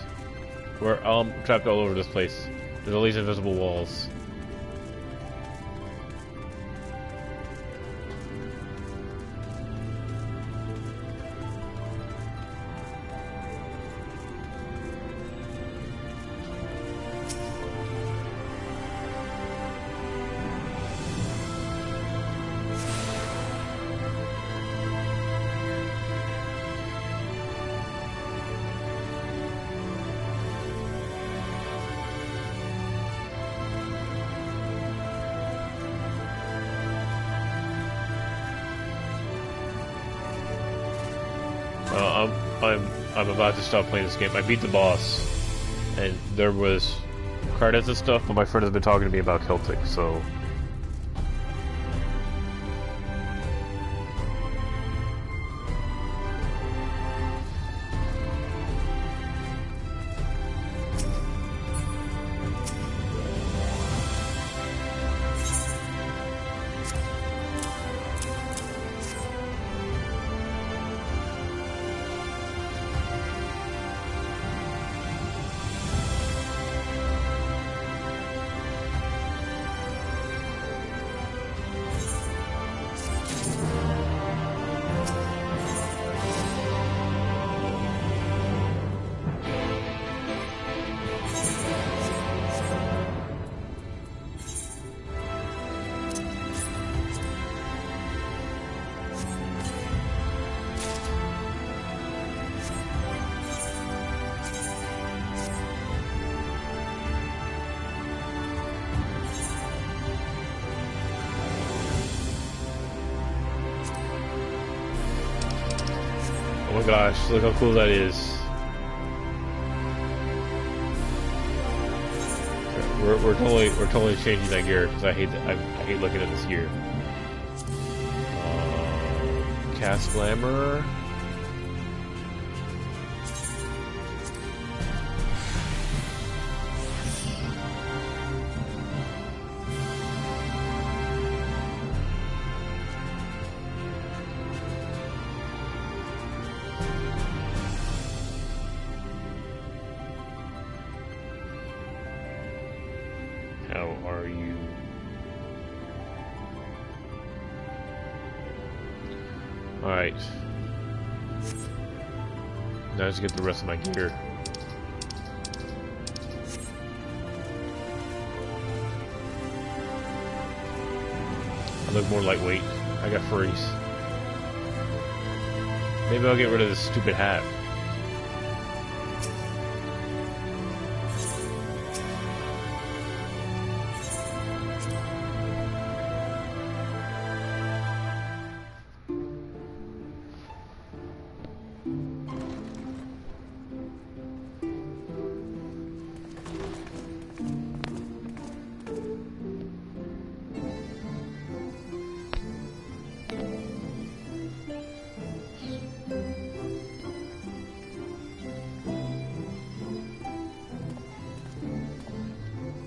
I'm trapped all over this place. There's all these invisible walls. I'm about to stop playing this game. I beat the boss, and there was credits and stuff, but my friend has been talking to me about Celtic, so... Oh my gosh, look how cool that is. We're totally changing that gear because I hate looking at this gear. Cast Glamour. How are you? Alright. Now let's get the rest of my gear. I look more lightweight. I got furries. Maybe I'll get rid of this stupid hat.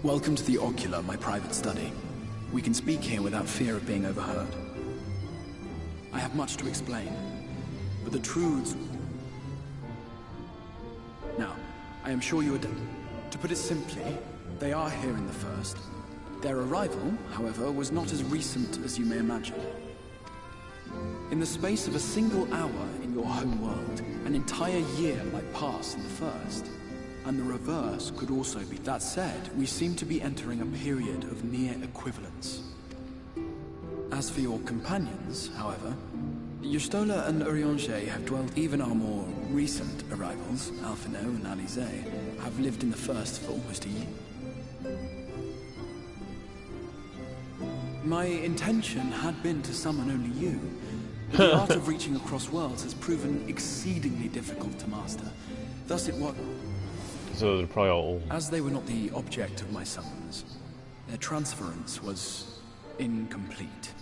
Welcome to the Ocular, my private study. We can speak here without fear of being overheard. I have much to explain, but the truths... Now, I am sure you are... To put it simply, they are here in the First. Their arrival, however, was not as recent as you may imagine. In the space of a single hour in your home world, an entire year might pass in the First. And the reverse could also be. That said, we seem to be entering a period of near equivalence. As for your companions, however, Y'shtola and Urianger have dwelt. Even our more recent arrivals, Alphino and Alizé, have lived in the First for almost a year. My intention had been to summon only you, but the art of reaching across worlds has proven exceedingly difficult to master. Thus it was... So they're probably all old. As they were not the object of my summons, their transference was incomplete.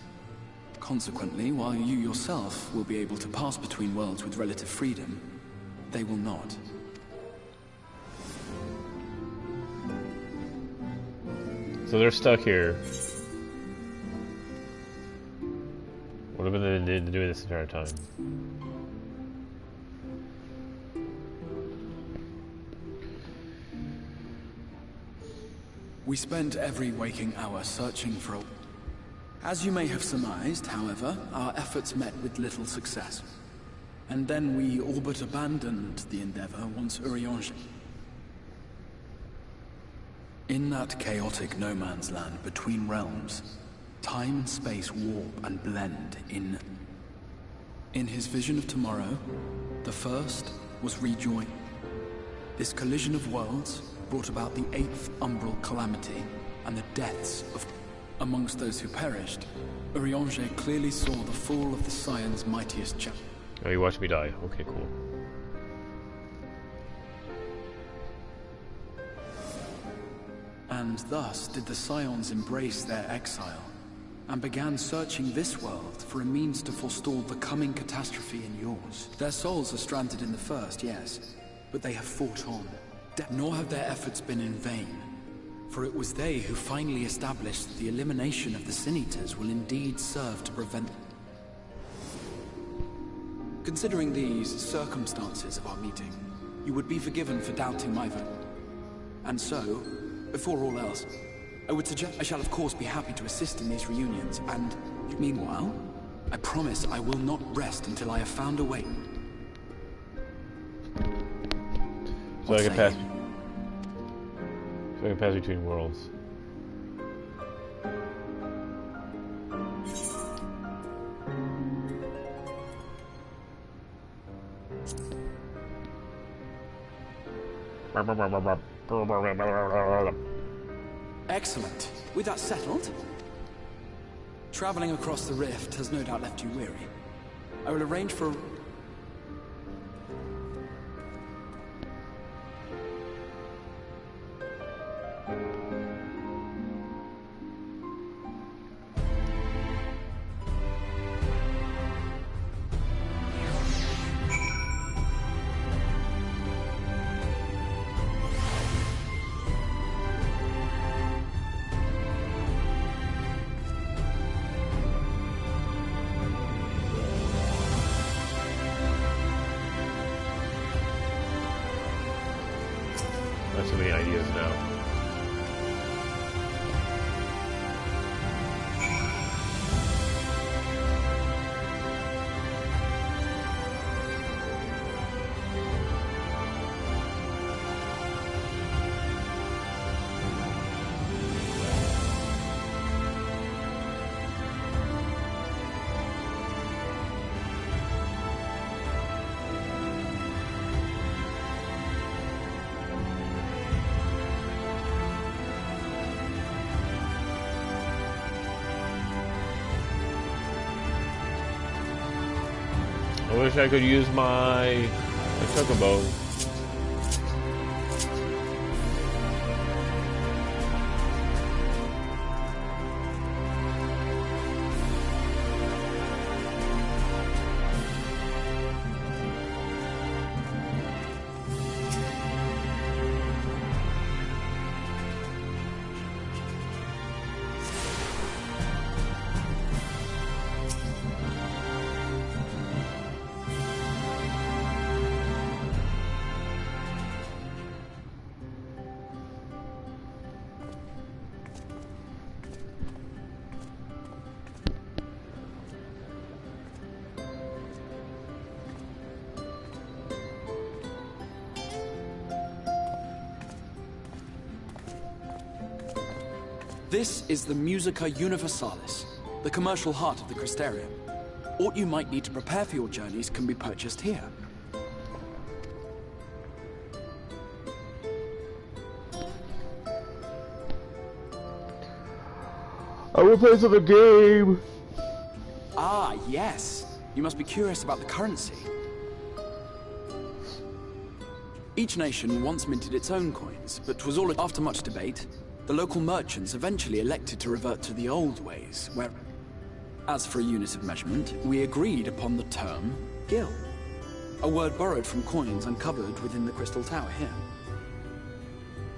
Consequently, while you yourself will be able to pass between worlds with relative freedom, they will not. So they're stuck here. What have they been doing this entire time? We spent every waking hour searching for a... As you may have surmised, however, our efforts met with little success. And then we all but abandoned the endeavor once Urianger... In that chaotic no-man's land between realms, time and space warp and blend in... In his vision of tomorrow, the First was rejoined. This collision of worlds brought about the 8th umbral calamity and the deaths of... Amongst those who perished, Urianger clearly saw the fall of the Scion's mightiest champion. Oh, you watched me die. Okay, cool. And thus did the Scions embrace their exile, and began searching this world for a means to forestall the coming catastrophe in yours. Their souls are stranded in the First, yes, but they have fought on. Nor have their efforts been in vain, for it was they who finally established that the elimination of the Sin Eaters will indeed serve to prevent... Considering these circumstances of our meeting, you would be forgiven for doubting my vote. And so, before all else, I would suggest I shall of course be happy to assist in these reunions, and meanwhile, I promise I will not rest until I have found a way. So I can pass. So I can pass between worlds. Excellent. With that settled, traveling across the rift has no doubt left you weary. I will arrange for... I have so many ideas now. I wish I could use my chocobo. This is the Musica Universalis, the commercial heart of the Crystarium. What you might need to prepare for your journeys can be purchased here. I will play the game! Ah, yes. You must be curious about the currency. Each nation once minted its own coins, but was all after much debate. The local merchants eventually elected to revert to the old ways, where, as for a unit of measurement, we agreed upon the term gil, a word borrowed from coins uncovered within the Crystal Tower here.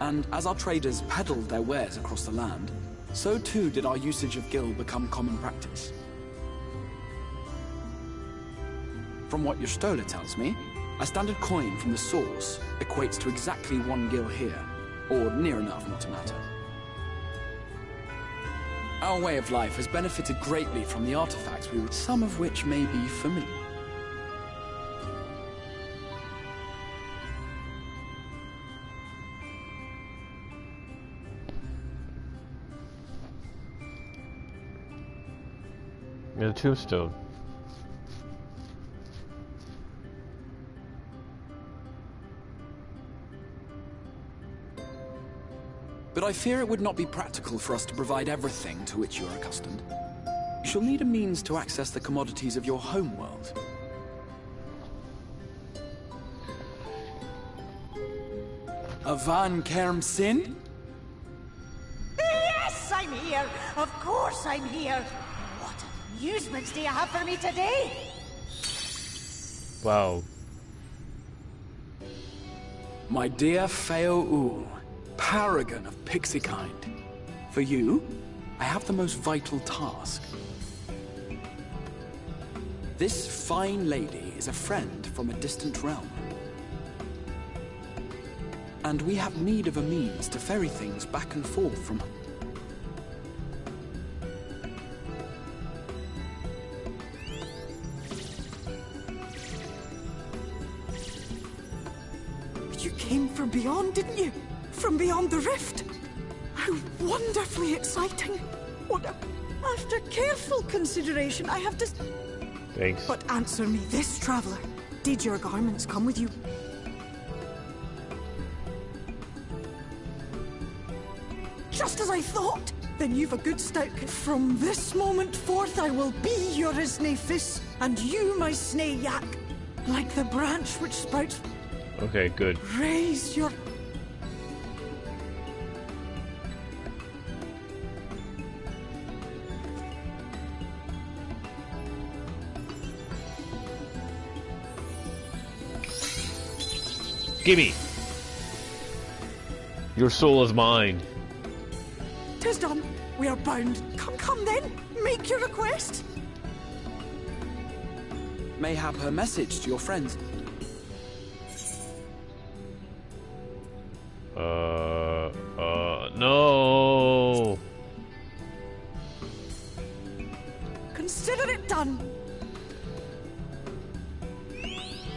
And as our traders peddled their wares across the land, so too did our usage of gil become common practice. From what your Stola tells me, a standard coin from the source equates to exactly 1 gil here, or near enough not to matter. Our way of life has benefited greatly from the artifacts some of which may be familiar. The tombstone. But I fear it would not be practical for us to provide everything to which you are accustomed. You shall need a means to access the commodities of your homeworld. Avan Kerm Sin? Yes, I'm here! Of course I'm here! What amusements do you have for me today? Wow. My dear Feo Ul, paragon of pixie kind. For you, I have the most vital task. This fine lady is a friend from a distant realm. And we have need of a means to ferry things back and forth from her. You came from beyond, didn't you? From beyond the rift? How wonderfully exciting! After careful consideration, I have to... Thanks. But answer me this, traveler. Did your garments come with you? Just as I thought! Then you've a good stout... From this moment forth, I will be your Isnefis, and you my Snay Yak, like the branch which sprouts... Okay, good. Raise your... Gimme! Your soul is mine. 'Tis done. We are bound. Come then. Make your request. Mayhap her message to your friends. No. Consider it done.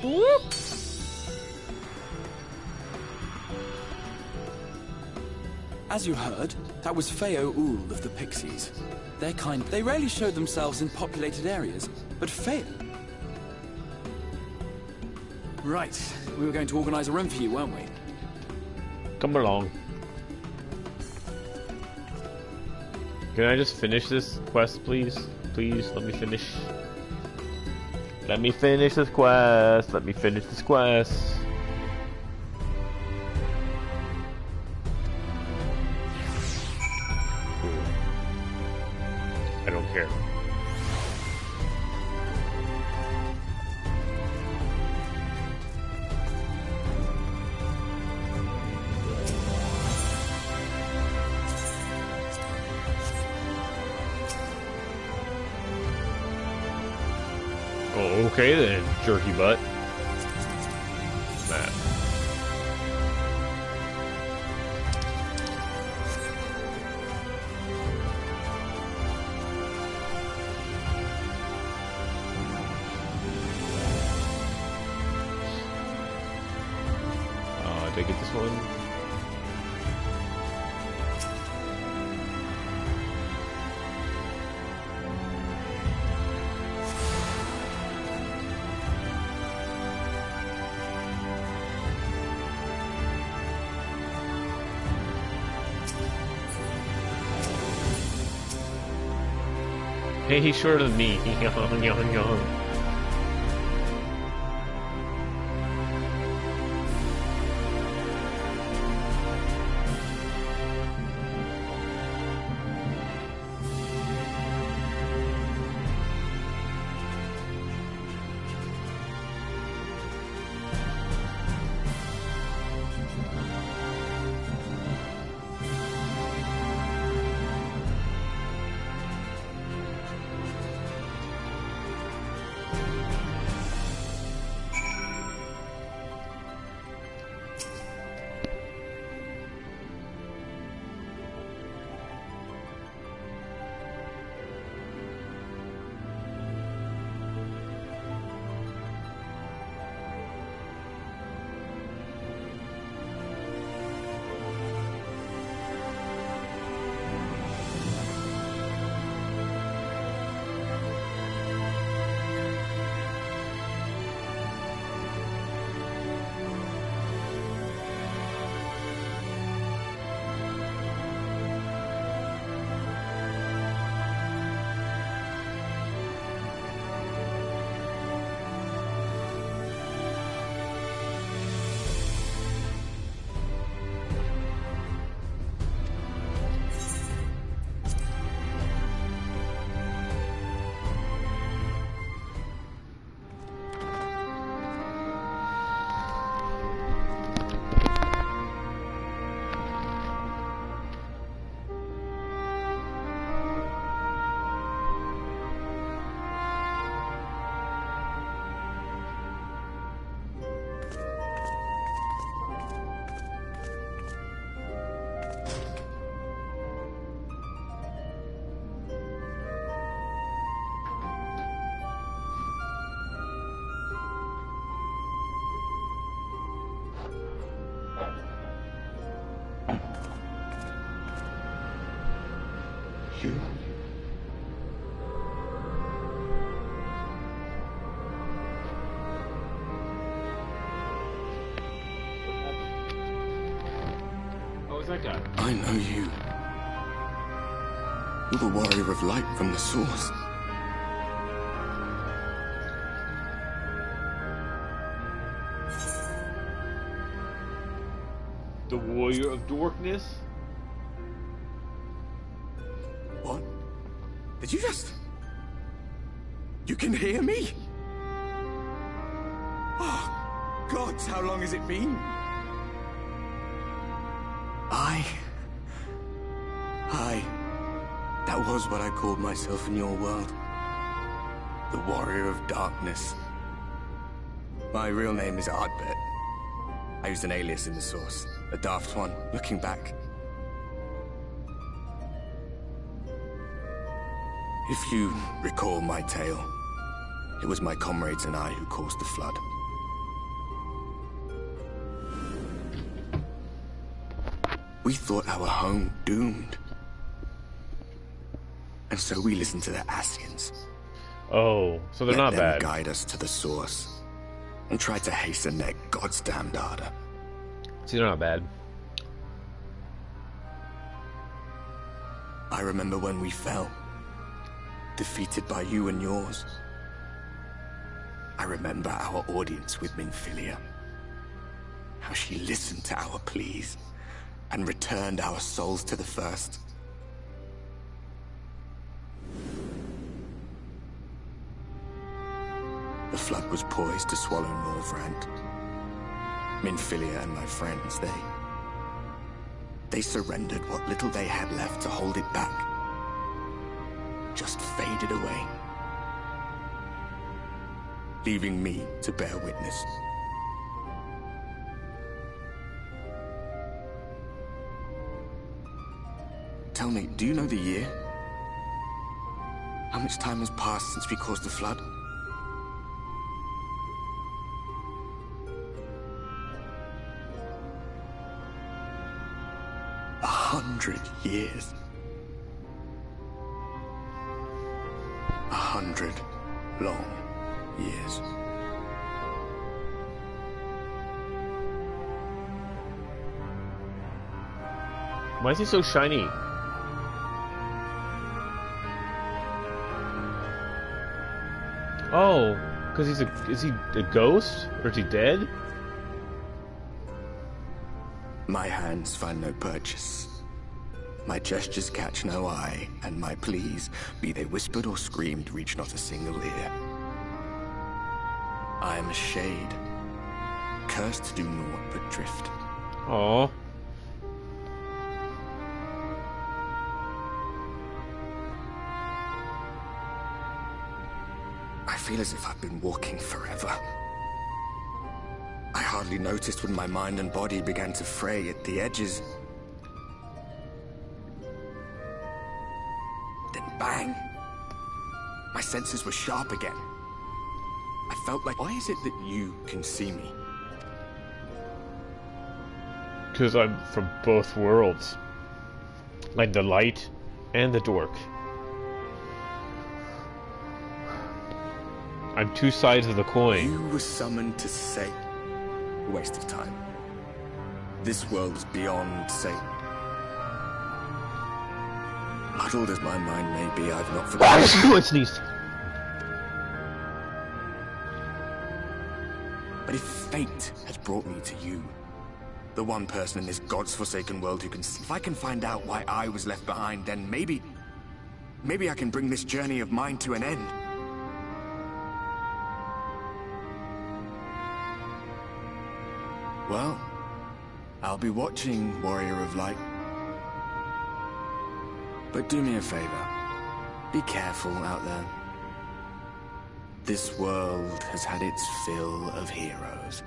Whoop. As you heard, that was Feo Ul of the Pixies. Their kind, they rarely show themselves in populated areas, but Feo... Right, we were going to organize a room for you, weren't we? Come along. Can I just finish this quest, please? Please, let me finish. Let me finish this quest. Let me finish this quest. I don't care. Oh, okay then, jerky butt. Matt. Did I get this one? Hey, he's shorter than me. You? Oh, is that guy? I know you. You're the warrior of light from the source. The warrior of darkness? What? Did you just... You can hear me? Oh, gods, how long has it been? That was what I called myself in your world. The warrior of darkness. My real name is Ardbert. I used an alias in the source. A daft one, looking back. If you recall my tale, it was my comrades and I who caused the flood. We thought our home doomed. And so we listened to the Ascians. Oh, so they're not bad. Let them guide us to the source. And tried to hasten their god's damned ardor. See, they're not bad. I remember when we fell. Defeated by you and yours. I remember our audience with Minfilia. How she listened to our pleas. And returned our souls to the first. The flood was poised to swallow Northrend. Minfilia and my friends, they surrendered what little they had left to hold it back. Just faded away. Leaving me to bear witness. Tell me, do you know the year? How much time has passed since we caused the flood? 100 years. 100 long years. Why is he so shiny? Oh, because is he a ghost? Or is he dead? My hands find no purchase. My gestures catch no eye, and my pleas, be they whispered or screamed, reach not a single ear. I am a shade, cursed to do naught but drift. Aww. I feel as if I've been walking forever. I hardly noticed when my mind and body began to fray at the edges. Then bang! My senses were sharp again. I felt like, why is it that you can see me? Because I'm from both worlds. Like the light and the dark. I'm two sides of the coin. You were summoned to say... waste of time. This world is beyond say. Muddled as my mind may be, I've not forgotten. I sneezed. But if fate has brought me to you, the one person in this God's forsaken world who can see, if I can find out why I was left behind, then maybe I can bring this journey of mine to an end. Well, I'll be watching, Warrior of Light. But do me a favor. Be careful out there. This world has had its fill of heroes.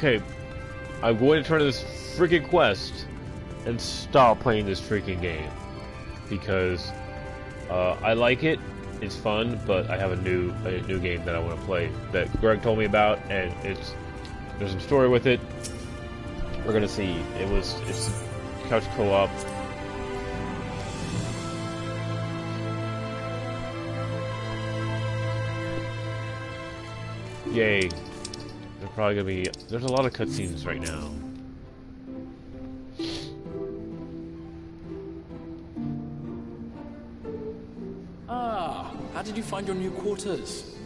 Okay, I'm going to turn this freaking quest and stop playing this freaking game. Because I like it, it's fun, but I have a new game that I want to play that Greg told me about, and there's some story with it. We're gonna see. It's couch co-op. Yay. They're probably gonna be... There's a lot of cutscenes right now. Ah, how did you find your new quarters?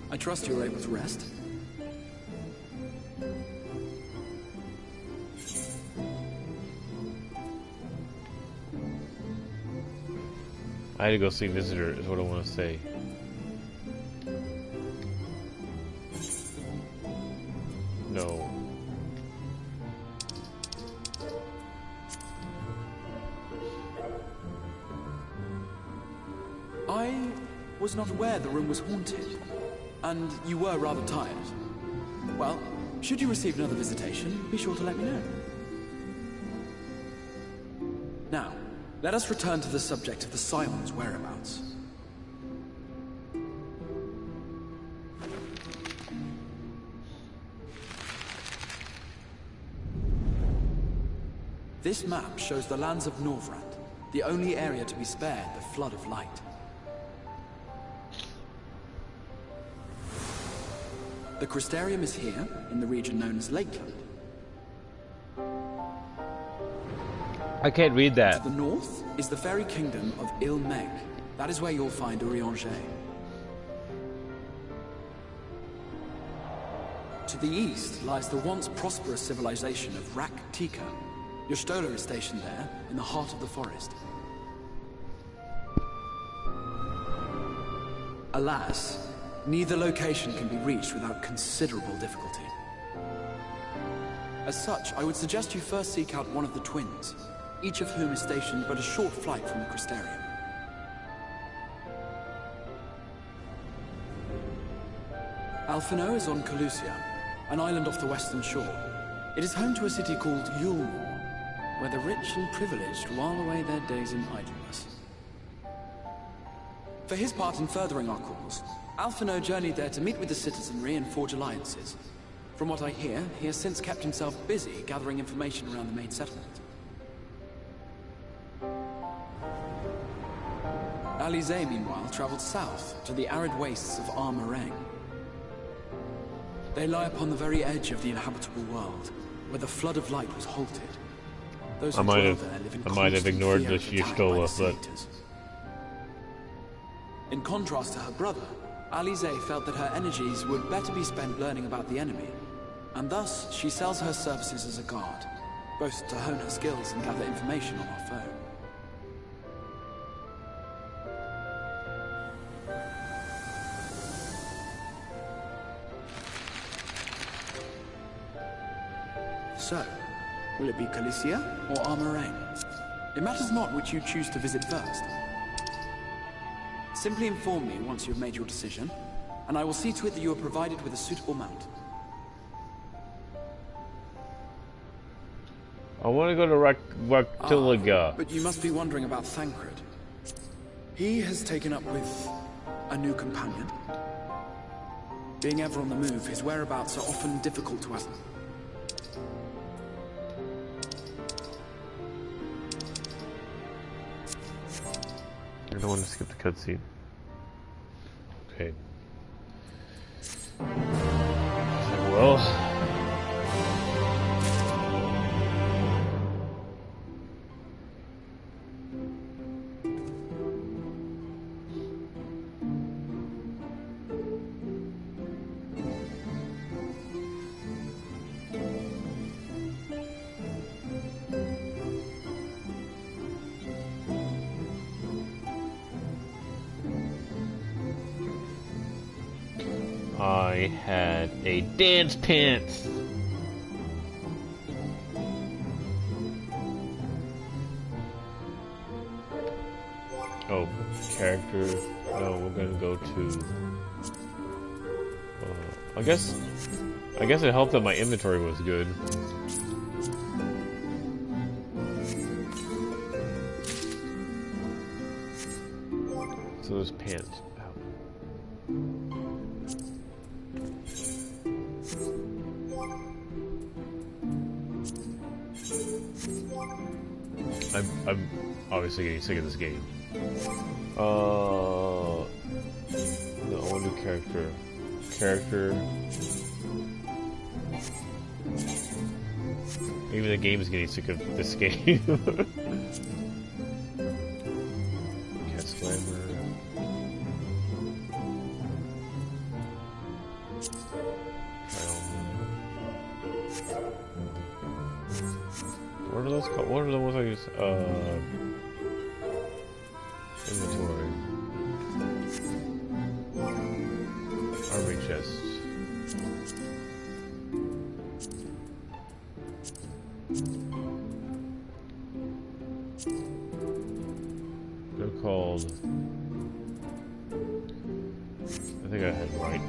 I trust you were able to rest? I had to go see Visitor, is what I want to say. No. I was not aware the room was haunted, and you were rather tired. Well, should you receive another visitation, be sure to let me know. Now, let us return to the subject of the Scion's whereabouts. This map shows the lands of Norvrand, the only area to be spared the flood of light. The Crystarium is here, in the region known as Lakeland. I can't read that. To the north is the fairy kingdom of Il-Meg. That is where you'll find Urianger. To the east lies the once prosperous civilization of Rak-Tika. Your Stola is stationed there, in the heart of the forest. Alas, neither location can be reached without considerable difficulty. As such, I would suggest you first seek out one of the twins, each of whom is stationed but a short flight from the Crystarium. Alphino is on Calusia, an island off the western shore. It is home to a city called Yulmore, where the rich and privileged while away their days in idleness. For his part in furthering our cause, Alphino journeyed there to meet with the citizenry and forge alliances. From what I hear, he has since kept himself busy gathering information around the main settlement. Alize, meanwhile, traveled south to the arid wastes of Armareng. They lie upon the very edge of the inhabitable world, where the flood of light was halted. Those I might have ignored the Y'shtola, but in contrast to her brother, Alize felt that her energies would better be spent learning about the enemy, and thus she sells her services as a guard, both to hone her skills and gather information on our foe. So, will it be Calicia or Armareng? It matters not which you choose to visit first. Simply inform me once you have made your decision, and I will see to it that you are provided with a suitable mount. I want to go to Raktiliga. But you must be wondering about Thancred. He has taken up with a new companion. Being ever on the move, his whereabouts are often difficult to ascertain. I don't want to skip the cutscene. Okay. Well. I had a dance pants. Oh, character. No, we're gonna go to. I guess it helped that my inventory was good. So those pants. I'm obviously getting sick of this game. No, I want to do character. Even the game is getting sick of this game. Cast Glamour. What are those called? What are the ones I use? Inventory. They're called. I think I had it right.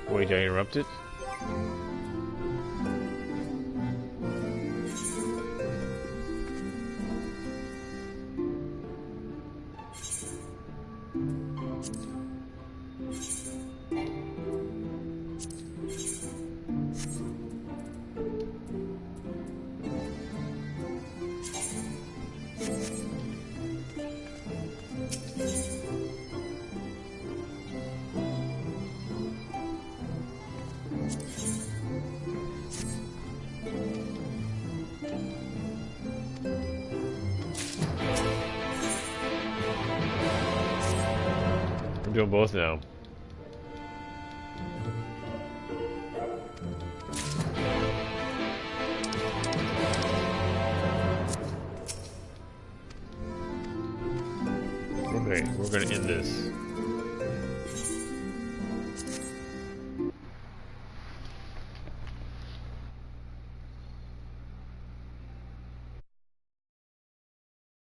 Wait, I interrupted? I'm doing both now. Okay, we're gonna end this.